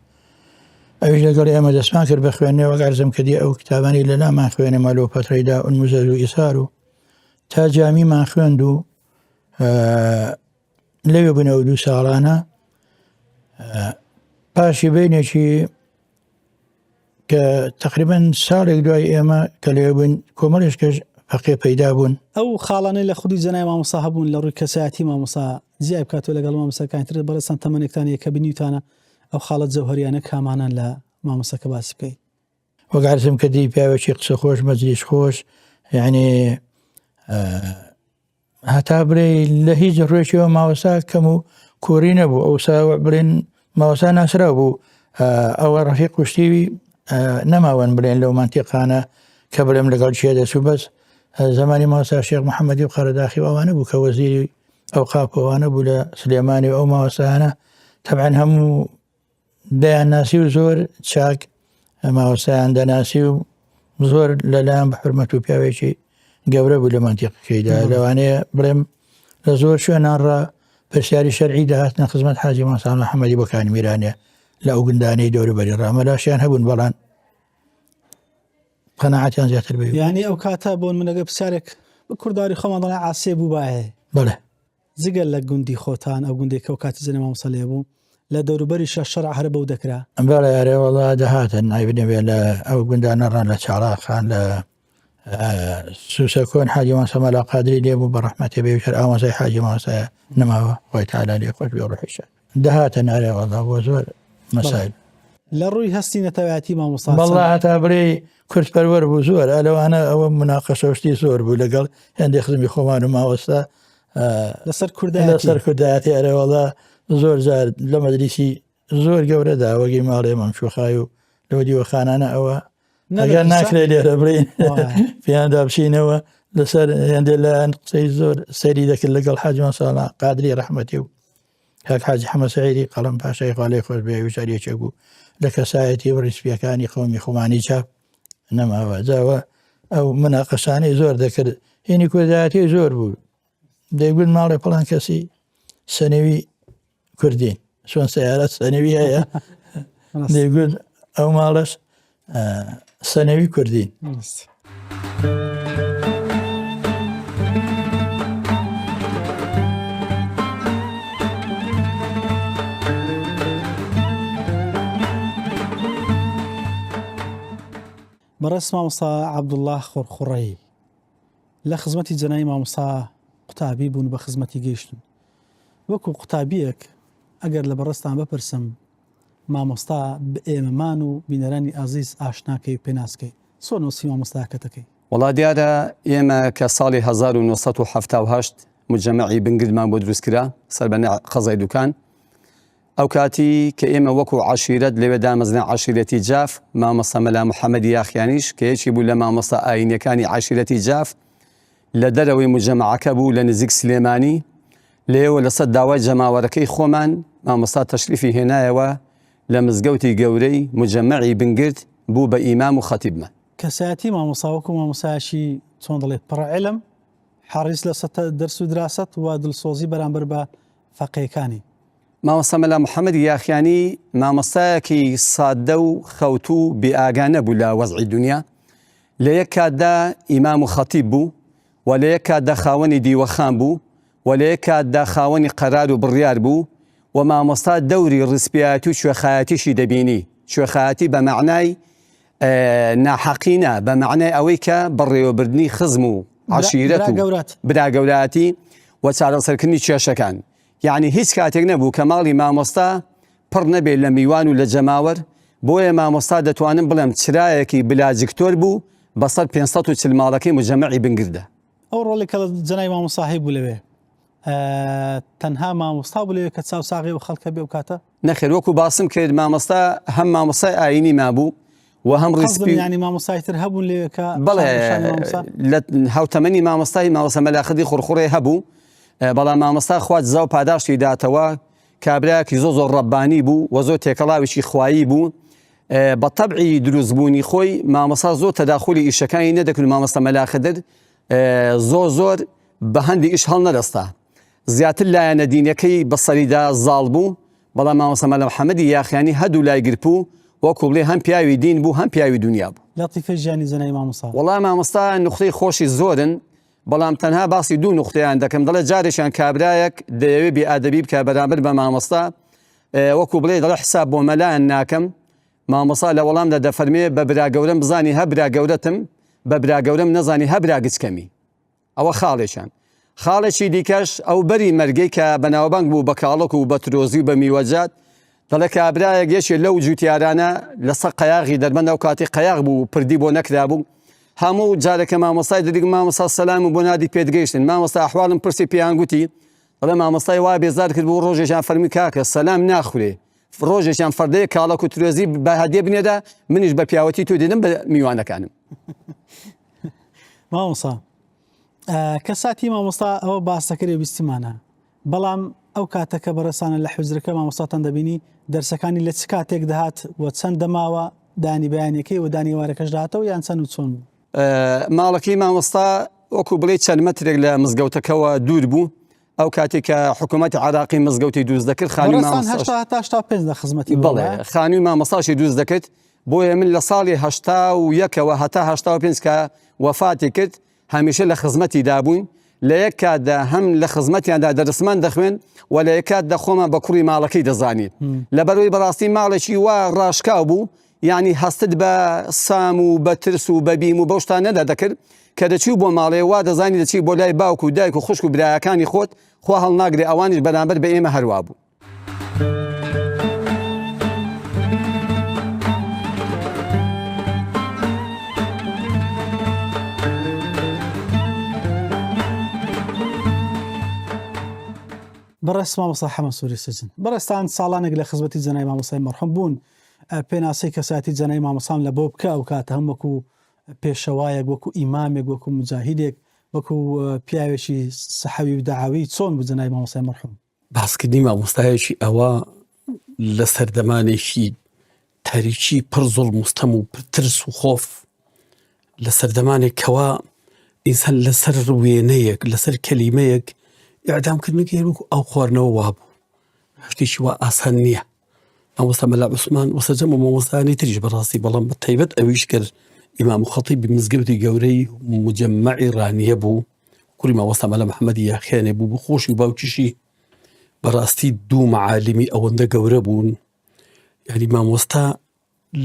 Speaker 7: ئەوش لەگەڵ ئێمە دەستمان کرد بە خوێنەوە گەرزم کردی ئەو کتابانی لە لامان خوێنە مەلۆ پەترەیدا ئونموزەر و ئیسار و تا جامیمان خوێند و لەوێ بوونەوە 2 ساڵانە پاشی بینێکی کە تقریبا ساڵێک دوای ئێمە کە لێ بووین کۆمەڵش کەش فەقێ پەیدا بوون
Speaker 1: ئەو خاڵانەی لە خودی جەنابی مامۆستا هەبوون لە ڕووی کەسایەتی مامۆستا جیای بکاتەوە لەگەڵ مامۆستاکانتر بەڕێستان تەمەنێکتان کە بینیوتانە ئەو خاڵەت جەوهەریانە کامانان لە مامۆستاکە باسی بکەیت
Speaker 7: وەگارزم کردی پیاوێکی قسە خۆش مەجلیس خۆش یعنی هەتا برێ لە هیچ ڕێکیەوە ماوەسا کەم و کوڕی نەبوو ئەوسا بڵێن ماوەسا ناسرا بوو ئەوە ڕەفیق کوشتیوی نەماوەن بڵێن لەو مانتیقانە کە بڵێم لەگەڵ چێ دەچوو بەس زمانی ماوەسا شێخ محەممەدی و قەرەداخی ئەوانە بوو کە وەزیری ئەو قاپەوانە بوو لە سلێمانی و ئەو ماوەسانە تەبعەن هەموو دەیان ناسی و زۆر چاک ماوەسایان دەناسی و زۆر لەلایەن بە حورمەت و پیاوێکی گەورە بوو لە مانتیقەکەیدا لەوانەیە بڵێم لە زۆر شوێنان ڕ پرسیاری شەرعی داهاتنە خزمەت حاجی مامۆستا محەممەدی بۆ کانی میرانێ لە ئەو گوندانەی دەوروبەری ڕامەلاشیان هەبوون بەڵام قەناعەتیان زیاتر بێ
Speaker 1: یعنی ئەو کاتە بۆن منەگە پرسیارێک بە کورداری خۆمان دەڵێ عاسێ بوو باهەیە
Speaker 7: بڵێ
Speaker 1: جگەر لە گوندی خۆتان ئەو گوندێک کە ئەو کاتی جەنابی مامۆستا لێ بوو لە دەوروبەری شەرع هەر بەو دەکرا
Speaker 7: بەڵێ یارێ وەڵا دەهاتن نایبنەوێ لە ئەو گوندانە ڕان لە چاڵاخان لە سوسە کۆن حاجی مامۆستا مەلا قادری لێ بوو بە ڕەحمەتی بێ شەر ئامۆزای حاجی مامۆستایە نەماوە خۆی تەعالا لێ خۆش بێ ڕوحیشە دەهاتن ئارێ وەڵا بۆ زۆر مەسایل
Speaker 1: لە ڕووی هەستی نەتەوایەتی مامۆستا
Speaker 7: بەڵا هەتا برێ کورتپەروەر بوو زۆر ئەلەوانە ئەوە مناقەشەشتی زۆر بوو لەگەڵ هێندێک خزمی خۆمان و ماوەستا
Speaker 1: لەسەر
Speaker 7: کوردایەتی ئەرەوەڵا زۆر زار لە مەدرسی زۆر گەورەدا وەگەی ماڵێ مەمشوخای و لەوە دیوەخانانە ئەوە ئەگەر ناکرێت لێرە بڕین پێیاندا بچینەوە لەسەر هێندێ لایەن قسەی زۆر سەری دەکرد لەگەڵ حاجی مامۆستا قادری ڕەحمەتی و کاک حاجی حەمەد سەعیدی قەڵەم پاشای خوا لێی خۆش بێ وشارێکێک بوو لە کەسایەتی و ڕیسپیەکانی قەومی خۆمانی چاپ نەماوە جاوە ئەو مناقەشانەی زۆر دەکرد هێنی کوردایەتی زۆر بوو دەیگوت ماڵێ پڵان کەسی سەنەوی کوردین چۆن سەیارە سەنەوی هەیە دەیگوت ئەو ماڵش سەنەوی کوردین
Speaker 1: بەڕێز مامۆستا عەبدوڵڵاه خۆرخوڕەی لە خزمەتی جەنابی مامۆستا قوتابی بوون بە خزمەتی گەیشتن وەکو قوتابیەک ئەگەر لە بەڕێستان بپرسم مامۆستا بە ئێمەمان و بینەرانی ئازیز ئاشناکەی پێناسکەی چۆن وەسی مامۆستاکەتەکەی
Speaker 8: وڵا دیارە ئێمە کە ساڵی 1970 مجەمەعی بنگلمان بۆ دروستکرا سەر بە قەزای دوکان ئەو کاتی کە ئێمە وەکو عەشیرەت لەوێ دامەزنە عەشیرەتی جاف مامۆستا مەلا محەممەدی یاخیانیش کە یەکی بوو لە مامۆستا ئاینیەکانی عەشیرەتی جاف لە دەرەوەی مجەمەعەکە بوو لە نزیک سلێمانی لێوە لەسەر داوای جەماوەرەکەی خۆمان مامۆستا تەشریفی هێنایەوە لە مزگەوتی گەورەی مجەمەعی بنگرد بوو بە ئیمام و خەتیبمان.
Speaker 1: کەسایەتی مامۆساوەکو مامۆسایشی چۆن دەڵێ پڕعلم حەریص لەسەر دەرس و دراست و دڵسۆزی بەرامبەر بە فەقێکانی.
Speaker 8: مامۆستا مەلا محەممەد یاخیانی مامۆستایەکی سادە و خەوتوو بێئاگانە بوو لە وەزعی دنیا، لە یەک کاتدا ئیمام و خەتیب بوو و لە یەک کاتدا خاوەنی دیوەخان بوو و لە یەک کاتدا خاوەنی قەرار و بڕیار بوو و مامۆستا دەوری ڕسپیاتی و کوێخایەتیشی دەبینی. کوێخایەتی بە معنای ناحەقینە، بە معنای ئەوەی کە بەڕێوەبردنی خزم و عشیرەت و براگەوراتی و چارەسەرکردنی کێشەکان. یعنی هیچ کاتێک نەبوو کە ماڵی مامۆستا پڕ نەبێت لە میوان و لە جەماوەر، بۆیە مامۆستا دەتوانم بڵێم چرایەکی بلاجکتۆر بوو بەسەر 540 ماڵەکەی مجەمەعی بنگردە.
Speaker 1: ئەو ڕۆڵێک کە جەنای مامۆستاهی بوو لەوێ تەنها مامۆستا بوو لەوێ کە چاوساغی و خەڵکە بێ و کاتە
Speaker 8: نەخێر وەکو باسم کرد مامۆستا هەم مامۆستای ئاینی مابوو و هەم ڕسپی
Speaker 1: ینی مامۆستایتر هەبوون لەوێ کە
Speaker 8: بەڵێ لە هاوتەمەنی مامۆستای مامۆستا مەلاخەدی خوڕخوڕێ هەبوو، بەڵام مامۆستا خوات زاو پاداشتی داتەوە، کابراایەکی زۆر ڕەبانی بوو و زۆر تێکەڵاوێکی خوایی بوو. بە تەبعی دروستبوونی خۆی مامۆستا زۆر تەداخلی ئیشەکانی نەدەکرد. مامۆستا مەلاخەدر زۆر بە هەندی ئیش هەڵ نەدەستا، زیاتر لایەنە دینەکەی بەسەریدا زاڵ بوو، بەڵام مامۆستا مەلا محەممەدی یاخیانی هەردوو لای گرپوو وەکو بڵێ هەم پیاوی دین بوو هەم پیاوی دنیا بوو.
Speaker 1: لەتیفە ژیانی جەنای مامۆستا
Speaker 8: وەڵام مامۆستا نقطەی خۆشی زۆرن، بەڵام تەنها باسی دوو نقطەیان دەکەم. دەڵێ جارێکیان کابرایەک دەیەوێت بێئادەبی بکە بەرامبەر بە مامۆستا، وەکو بڵێ دەڵێ حساب بۆ مەلایەن ناکەم. مامۆستا لە وەڵامدا دەفەرمێ بە براگەورەم بزانی هەبرا گەورەتم، بە براگەورەم نەزانی هەبرا گچکەمی. ئەوە خاڵێکیان. خاڵێکی دیکەش ئەو بەری مەرگەی کە بەناوبانگ بوو بە کاڵک و بە ترۆزی و بە میوەجات، دەڵێ کابرایەک گەشێ لەو جوتیارانە لەسەر قەیاغی دەربەندە و کاتی قەیاغ بوو پردی بۆ نەکرابوو. هەموو جارێکە مامۆستای دەدیگ مامۆستا سەلام و بۆ نادی پێدگەیشتن، مامۆستا ئەحوالم پرسی پێیان گوتی، دەڵێ مامۆستای وا بێزار کرد بوو ڕۆژێکیان فەرمی کاکە سەلام ناخورێ، ڕۆژێکیان فەردەیە کاڵک و ترۆزی بە هەدیە بنێدا، منیش بە پیاوەتی تۆ دێدم بە میوانەکانم.
Speaker 1: مامۆستا کەساتی مامۆستا ئەوە باسەکەی بیستمانە، بەڵام ئەو کاتەکە بەڕێسانە لە حوزرەکە مامۆستاتان دەبینی دەرسەکانی لە چ کاتێک دەهات و چەند دەماوە دانی بەیانەکەی و دانیوارەکەش داهاتەوە یان چەند و چۆن بوو؟
Speaker 8: ماڵەکەی مامۆستا وەکو بڵێ چەند مەترێک لە مزگەوتەکەەوە دوور بوو. ئەو کاتێک کە حکوومەتی عراقی مزگەوتی دروست دەکرد خانی
Speaker 1: خزمەتی
Speaker 8: بڵێ خانووی مامۆستاشی دروست دەکرد، بۆیە من لە ساڵی 1970ەوە هەتا 1995 کە وەفاتی کرد هەمیشە لە خزمەتی دابووین. لە یەک کاتدا هەم لە خزمەتیاندا دەرسمان دەخوێن و لە یەک کاتدا خۆمان بە کوڕی ماڵەکەی دەزانین. لەبەرەوەی بەڕاستی ماڵێکی وا ڕاشکاو بوو، یعنی هەستت بە سام و بە ترس و بە بیم و بەو شتانەدا دەکرد کە دەچی بۆ ماڵێ وا دەزانی دەچی بۆ لای باوک و دایک و خوشک و برایەکانی خۆت، خوا هەڵناگرێ ئەوانیش بەرامبەر بە ئێمە هەروە بوو.
Speaker 1: بەڕێز مامۆستا حەمە سووری سجن بەڕێستان ساڵانێک لە خزمەتی جەنای مامۆستای مەرحوم بوون، پێناسەی کەساتی جەنای مامۆسام لە بۆ بکە ئەو کاتە هەم وەکو پێشەوایەک، وەکو ئیمامێک، وەکو مجاهیدێک، وەکو پیاوێکی سەحەوی و داعاوی چۆن بوو جەنای مامۆستای مەرحوم؟
Speaker 9: باسکردنی مامۆستایەکی ئەوە لە سەردەمانێکی تاریکی پڕ زۆڵ مستەم و پرترس و خۆف، لە سەردەمانێک کەوا ئینسان لەسەر وێنەیەک لەسەر کەلیمەیەک ئیعدامکردنەکەی ئەو خواردنەوە وابوو، شتێکی وا ئاسان نییە. مامۆستا مەلا عوسمان وەسەجەم و مامۆستایانی تریش بەڕاستی، بەڵام بە تایبەت ئەویش کرد ئیمام خەتیبی مزگەوتی گەورەی مجەمەعی ڕانیە بوو، کوڕی مامۆستا مەلا محەممەدی یاخیانێ بوو، بخۆشی باوکیشی بەڕاستی دوو مەعالمی ئەوەندە گەورە بوون. یعنی مامۆستا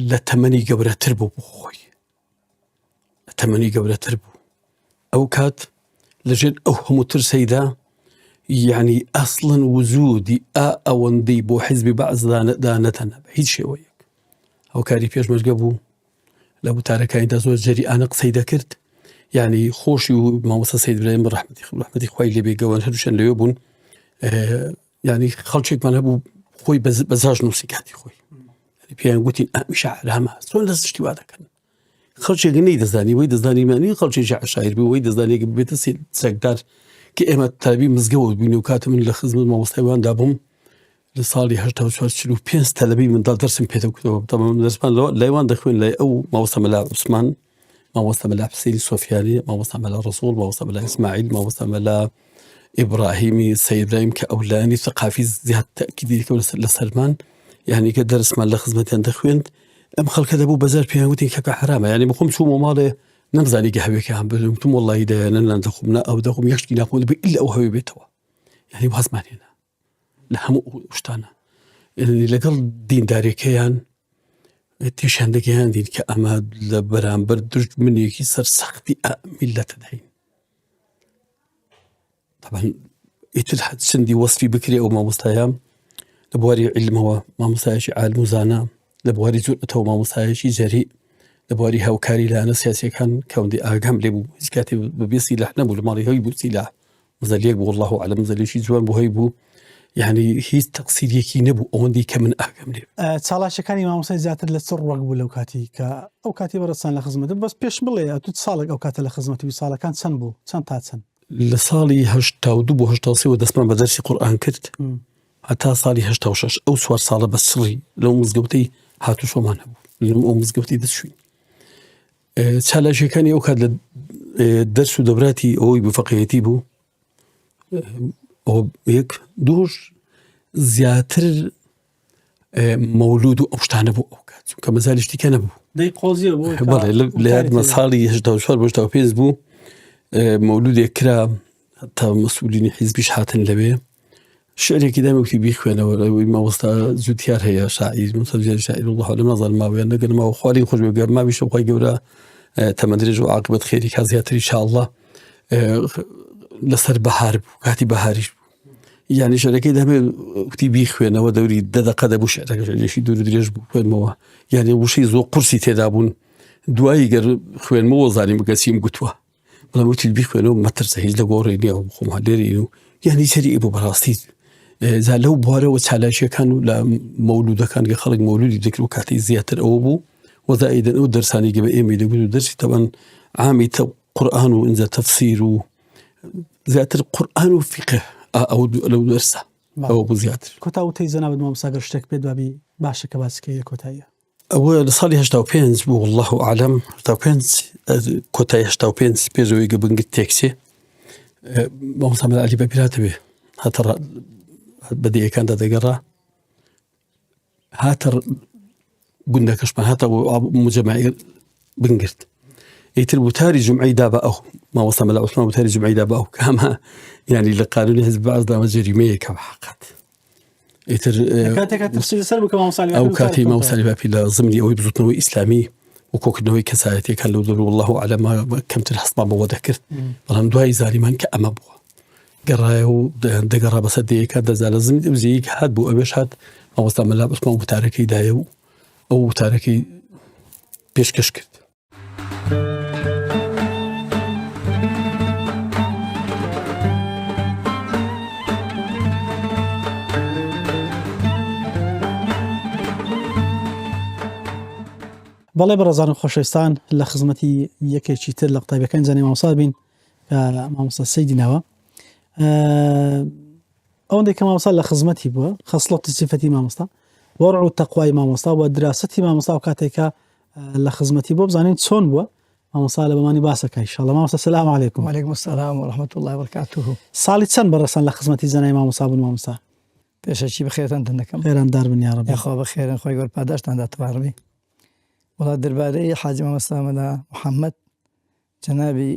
Speaker 9: لە تەمەنی گەورەتر بوو بۆ خۆی، لە تەمەنی گەورەتر بوو. ئەو کات لەژێر ئەو هەموو ترسەیدا یعنی ئەسڵن وجودی ئەوەندەی بۆ حیزبی بەعزدا نەتەنە بە هیچ شێوەیەک. ئەو کاری پێشمەرگە بوو لە بوتارەکانیدا زۆر جەریئانە قسەی دەکرد، یعنی خۆشی و مامۆستا سەید برایەم ڕەحمەتی خوای لێبێ گەوان هەردووشیان لەوێ بوون. یعنی خەڵکێکمان هەبوو خۆی بەزاژ نووسی کاتی خۆی، پێیان گوتین ئەمیشە عەلامە چۆن لە زشتی وا دەکەن. خەڵکێک نەی دەزانی وەی دەزانی مانی خەڵکێکی عەشایر بوو، وەی دەزانێک بێتە چەکدار کە ئێمە تابی مزگەوت بووین و کاتە من لە خزمەت مامۆستایوان دابووم لە ساڵی 1945 تەلەبی منداڵ دەرسم پێ دەکوتەوە دەرسمان لایوان دەخوێن لای ئەو مامۆستا مەلا عوسمان، مامۆستا مەلا حوسێنی سۆفیانی، مامۆستا مەلا ڕەسوڵ، مامۆستا مەلا ئیسماعیل، مامۆستا مەلا ئیبراهیمی سەید ئیبراهیم کە ئەولانی ثقافی زیاد تەکیدی دەکەون لەسەرمان، یعنی کە دەرسمان لە خزمەتیان دەخوێند ئەم خەڵکە دەبوو بەزار پێیان وتی کەکە حرامە، یعنی بخۆم چوومە ماڵێ نەمزانی کە هەوێکیان بێتم وەڵڵی دەیانەن دەخۆم ئەو دەخۆم یەشتی ناخۆم دەبێت ئیلا ئەو هەوێ بێتەوە، یعنی وازمان هێنا لە هەموو شتانە لەگەڵ دیندارێکەیان تێشان دەگەیان دین کە ئەمە لە بەرامبەر دژمنێکی سەرسەختی میلەتە دەین. طبعا ئیتر چەندی وەسفی بکرێ ئەو مامۆستایە لە بواری عیلمەوە مامۆستایەکی عالم و زانا، لە بواری جورئەتەوە مامۆستایەکی جەری، لە بواری هاوکاری لایەنە سیاسیەکان کەوندی ئاگام لێ بوو هیچ کاتێ بەبێ سیلاح نەبوو لە ماڵی هەوی بوو سیلاح مزەلیەک بوو والله ئەعلەم مزەلیەکی جوان بۆ هەی بوو، یعنی هیچ تەقسیرێکی نەبوو ئەوەندی کە من ئاگام لێ.
Speaker 1: چاڵاشەکانی مامۆستای زیاتر لە چ ڕوەک بوو لەو کاتی کە ئەو کاتی بەڕستان لە خزمەت بەس پێش بڵێ تو ساڵێک ئەو کاتە لە خزمەتی ساڵەکان چەند بوو چەند تا چەند؟
Speaker 9: لە ساڵی 1982 بۆ 1983 دەستمان بە دەرسی قورئان کرد هەتا ساڵی 1986 ئەو 4 ساڵە بە سڕی لەو مزگەوتەی هاتووشۆمان هەبوو لەم ئەو مزگەوتی دەستشوین. چالاشەکانی ئەو کات لە دەرس و دەبراتی ئەوەی بفەقێتی بوو ئەو یەک دووش زیاتر مەولود و ئەو شتانە بوو ئەو کات چونکە مەزالی شتێکە نەبوو بەڵێ لە یادمە ساڵی 1984 بۆ 1985 بوو مەولودێک کرا تا مەسئولینی حیزبیش هاتن لەوێ شعرێکی دامەوتی بیخوێنەوە ئەوەی مامۆستا زووتیار هەیە شاعیر مستەفیان شاعیر الله عەلەم نازانم ماوەیان نەگەنمەوە خوالی خۆش بێ ماویش خوای گەورە تەمەندرێژ و عاقبەت خێری کا زیاتر ئینشاءالله لەسەر بەهار بوو کاتی بەهاریش بوو یعنی شعرەکەی دامەوتی بیخوێنەوە دەوری 10 دقە دەبوو شعرەکەشی دوور و درێژ بوو خوێنمەوە یعنی وشەی زۆر قورسی تێدا بوون دوایی گەر خوێنمەوە زانیم بگەسیم گوتووە بەڵام وتی بیخوێنەوە مەترسە هیچ لە گۆڕێنی ئەو بخۆم هەلێری و یعنی سەری بۆ بەڕاستی زا لەو بوارەوە چالاشیەکان و لە مەولودەکان کە خەڵک مەولودی دەکرد و کاتی زیاتر ئەوە بوو وەزائیدەن ئەو دەرسانی کە بە ئێمە دەگوت و دەرسی تەبەن عامی قورئان و ئینجا تەفسیر و زیاتر قورئان و فقه ئەو لەو دەرسە ئەوە بوو زیاتر.
Speaker 1: کۆتاوتەی جەنابەت مامۆستا گەر شتێک پێت وابی باشە کە باسکەیە کۆتاییە
Speaker 9: ئەوە لە ساڵی 85 بوو والله ئەعلەم 85 کۆتایی 85 پێشەوەی کە بنگت تێکسێ مامۆستا مەلا عەلی بەبیراتەوێ هاتە بەدیەکاندا دەگەڕا هاتە گوندەکەشمان هاتە مجەمەعی بنگرت ئیتر بوتاری جمعەی دا بە ئەو مامۆستا مەلا عوسمان بوتاری جمعەی دا بە ئەو کامە یعنی لە قانونی حزب بەعزدامە جەریمەیە کە بەحقەت ئیتر
Speaker 1: کاتێکە تەفسیری سەر بکە مامۆستا
Speaker 9: ئەو کاتی مامۆستا باپی لە زمانی ئەوەی بزوتنەوەی ئیسلامی و کۆکردنەوەی کەسایەتیەکان لەو دەور والله ئەعلەم کەمتر هەستمان بەوە دەکرد بەڵام دوای زاریمان کە ئەمە بووە گەڕایە و دەگەڕا بەسەر دەیەکە دەزا لە زمانی ئەوزەیەک هات بوو ئەوێش هات مامۆستا مەلا عوسمان وتارەکەی دایە و ئەو وتارەکەی پێشکەش کرد.
Speaker 1: بەڵێ بەڕێزان و خۆشەویستان لە خزمەتی یەکێکی تر لە قوتابیەکان زانای مامۆستا بین کە مامۆستا سەیدی ناوە ئەوەندەی کە مامۆستا لە خزمەتی بووە خەسڵەتی صفەتی مامۆستا وەڕع و تەقوای مامۆستا و دراسەتی مامۆستا و کاتێکە لە خزمەتی بۆ بزانین چۆن بووە مامۆستا لە بەمانی باسەکە ئینشاءالله. مامۆستا سلام عەلەیکم.
Speaker 7: وعلیکم السلام ورحمة الله وبركاته.
Speaker 1: ساڵی چەند بەڕێستان لە خزمەتی زانای مامۆستا بوون مامۆستا؟
Speaker 7: پێشەکی بەخێرتان دەکەم.
Speaker 1: خێراندار بن یا ڕەبی.
Speaker 7: یاخوا بەخێرن خۆی گەور پاداشتان داتواربی. وڵات دەربارەی حاجی مامۆستا مەلا محەممەد جەنابی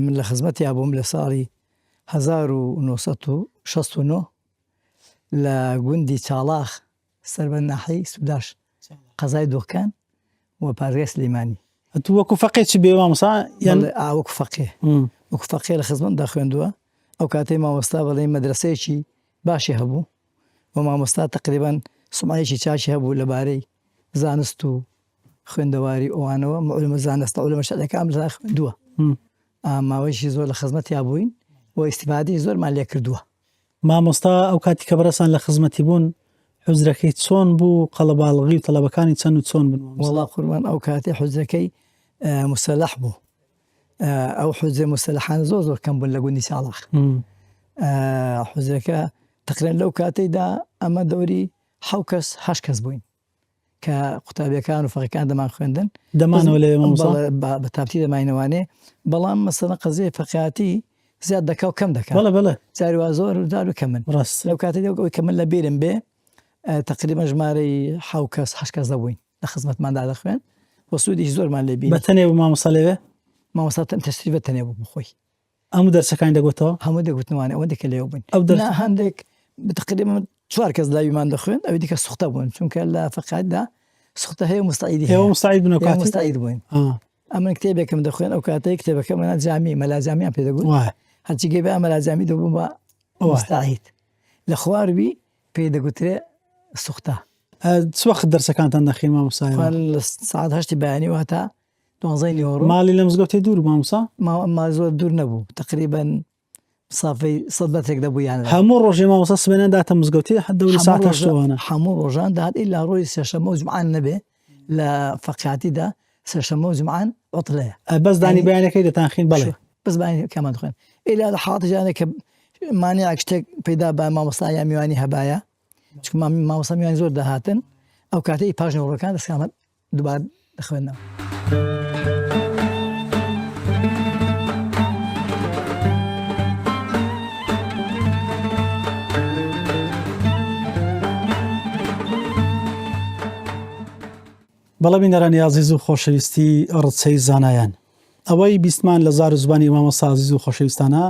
Speaker 7: من لە خزمەتی بووم لە ساڵی 1969 لە گوندی چاڵاخ سەر بە ناحەی سوداش قەزای دۆکان و پارێ سلەیمانی.
Speaker 1: تو وەکو فەقێ چی بێ مامۆستا یان
Speaker 7: وەکو فەقێ لە خزمەتدا خوێندووە ئەو کاتەی مامۆستا بەڵێ مەدرسەیەکی باشی هەبوو و مامۆستا تقریبان سمعەیەکی چاچی هەبوو لەبارەی زانست و خوێندەواری ئەوانەوە معلومە زانستە عولەمە شەڕەکان لە خوێندووە ماوەیەکی زۆر لە خزمەتی بووین و ئیستیفادەی زۆرمان لێ کردووە.
Speaker 1: مامۆستا ئەو کاتی کە بەڕێستان لە خزمەتی بوون حوزرەکەی چۆن بوو قەڵەباڵغی و تەڵەبەکانی چەند و چۆن بوون؟
Speaker 7: وەڵا قوربان ئەو کاتی حوزرەکەی مسەلح بوو
Speaker 10: ئەو حوزە مستەلحان زۆر کەم بوون لە گوندی ساڵاخ حوزەکە تقریبا لەو کاتەیدا ئەمە دەوری 7 کەس 8 کەس بووین کە قوتابیەکان و فەقیەکان دەمان خوێندن
Speaker 1: دەمانەوە لێ مامۆستا
Speaker 10: بە تابتی دەماینەوانێ بەڵام مەسەڵەن قەزیە فەقیاتی زیاد دەکا و کەم دەکات
Speaker 1: بەڵێ
Speaker 10: جاروا زۆر دار و کەمن
Speaker 1: ڕاست
Speaker 10: لەو کاتەی ئەوی کە من لە بیرم بێ تقریبا ژمارەی 7 کەس 8 کەس دەبووین لە خزمەتماندا دەخوێن بۆ سوودیش زۆرمان لێ بین
Speaker 1: بەتەنێ بوو مامۆستا لەوێ
Speaker 10: مامۆستا تەشریف بەتەنێ بوو بخۆی
Speaker 1: هەموو دەرسەکانی دەگوتەوە
Speaker 10: هەموو دەگوتنوانێ ئەوەندێکە لێو بووین
Speaker 1: ئەو دەرس
Speaker 10: هەندێک تقریبا 4 کەس لاویمان دەخوێن ئەوی دیکە سوختە بوون چونکە لە فەقاتدا سوختە هەیە مستعیدی
Speaker 1: هەیە مستعید بوون کاتی
Speaker 10: مستعید بووین ئەمن کتێبێکم دەخوێن ئەو کاتەی کتێبەکە منە جامی مەلازامیان پێ دەگوت هەرچی گەبێ مەلازامی دەبووم بە مستعید لە خواروی پێی دەگوترێ سوختە
Speaker 1: چوەخت دەرسەکانتان دەخین مامۆستا
Speaker 10: ساعت 8 بەیانی و هەتا 12 نیوەڕۆ
Speaker 1: ماڵی لە مزگەوتی دوور مامۆستا
Speaker 10: ما زۆر دوور نەبوو تقریبا سافەی 100 مەترێک دەبوویان
Speaker 1: هەموو ڕۆژێ مامۆستا سبێنە داتە مزگەوتی دەوری ساعت 8وانە
Speaker 10: هەموو ڕۆژان داهات ئیلا ڕۆی سێشەمە و جمعان نەبێ لە فەقیاتیدا سێشەمە و جمعان عوتڵەیە
Speaker 1: بەس دانی بەیانەکەی دەتانخین بەڵێ
Speaker 10: بەس بەیانی کەمان دەخوێن ئیلا لە حاڵەتێکە کە مانیعێک شتێک پەیدا بە مامۆستا یا میوانی هەبایە چونکە مامۆستا میوانی زۆر دەهاتن ئەو کاتەی پاش نەوڕەکان دەستکامە دووبار دەخوێنەوە
Speaker 1: بەڵێ بینەرانی عەزیز و خۆشەویستی ڕچەی زانایان ئەوەی بیستمان لە زار و زبانی مامۆستا عەزیز و خۆشەویستانە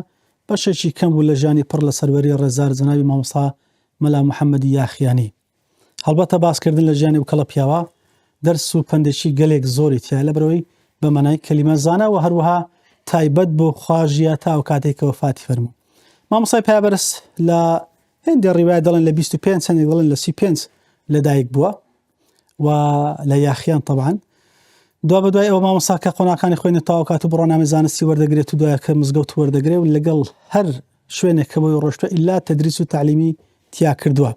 Speaker 1: بەشێکی کەم بوو لە ژیانی پڕ لە سەروەری ڕێزار جەنابی مامۆستا مەلا محەممەدی یاخیانی هەڵبەتە باسکردن لە ژیانی و کەڵە پیاوە دەرس و پندێکی گەلێک زۆری تیا لە بەرەوەی بە مەنای کەلیمە زانە و هەروەها تایبەت بۆ خواژیە تا ئەو کاتێک وەفاتی فەرموو مامۆستای پایبەرز لە هێندی ڕیوای دەڵێن لە 25 چەندێک دەڵێن لە 35 لەدایک بووە و لە یاخیان طبعاً دوا بەدوای ئەوە مامۆستا کە قۆناکانی خوێنێت تاو کات و بڕۆنامەی زانستی وەردەگرێت و دوایە کە مزگەوت وەردەگرێت و لەگەڵ هەر شوێنێک کە بۆی ڕۆشتووە ئیلا تەدریس و تعلیمی تیا کردووە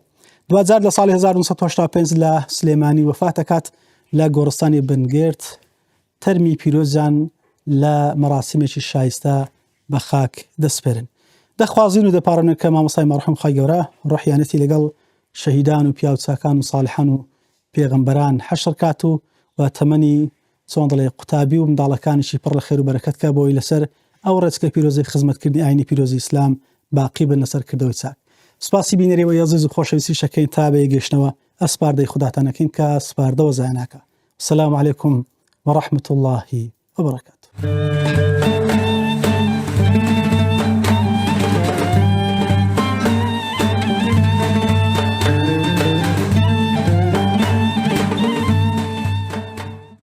Speaker 1: دوجار لە ساڵی 1985 لە سلێمانی وەفات دەکات لە گۆڕستانی بنگێرد تەرمی پیرۆزیان لە مەراسیمێکی شایستە بە خاک دەسپێرن دەخوازین و دەپارڕێن کە مامۆستای مەرحوم خوای گەورە ڕۆحیانەتی لەگەڵ شەهیدان و پیاوچاکان و ساڵحان و پێغەمبەران حەشر کات و تەمەنی چۆن دەڵێ قوتابی و منداڵەکانیشی پڕ لە خێر و بەرەکەتکە بۆی لەسەر ئەو ڕێچکە پیرۆزی خزمەتکردنی ئاینی پیرۆزی ئیسلام باقی بن لەسەر کردەوەی چاک سپاسی بینەرەوە عەزیز و خۆشەویستی شەکەین تا بە گەشتنەوە ئەسپاردەی خوداتانەکەین کە سپاردەوە زایاناکە. السلام علیکم ورحمة الله وبركاته.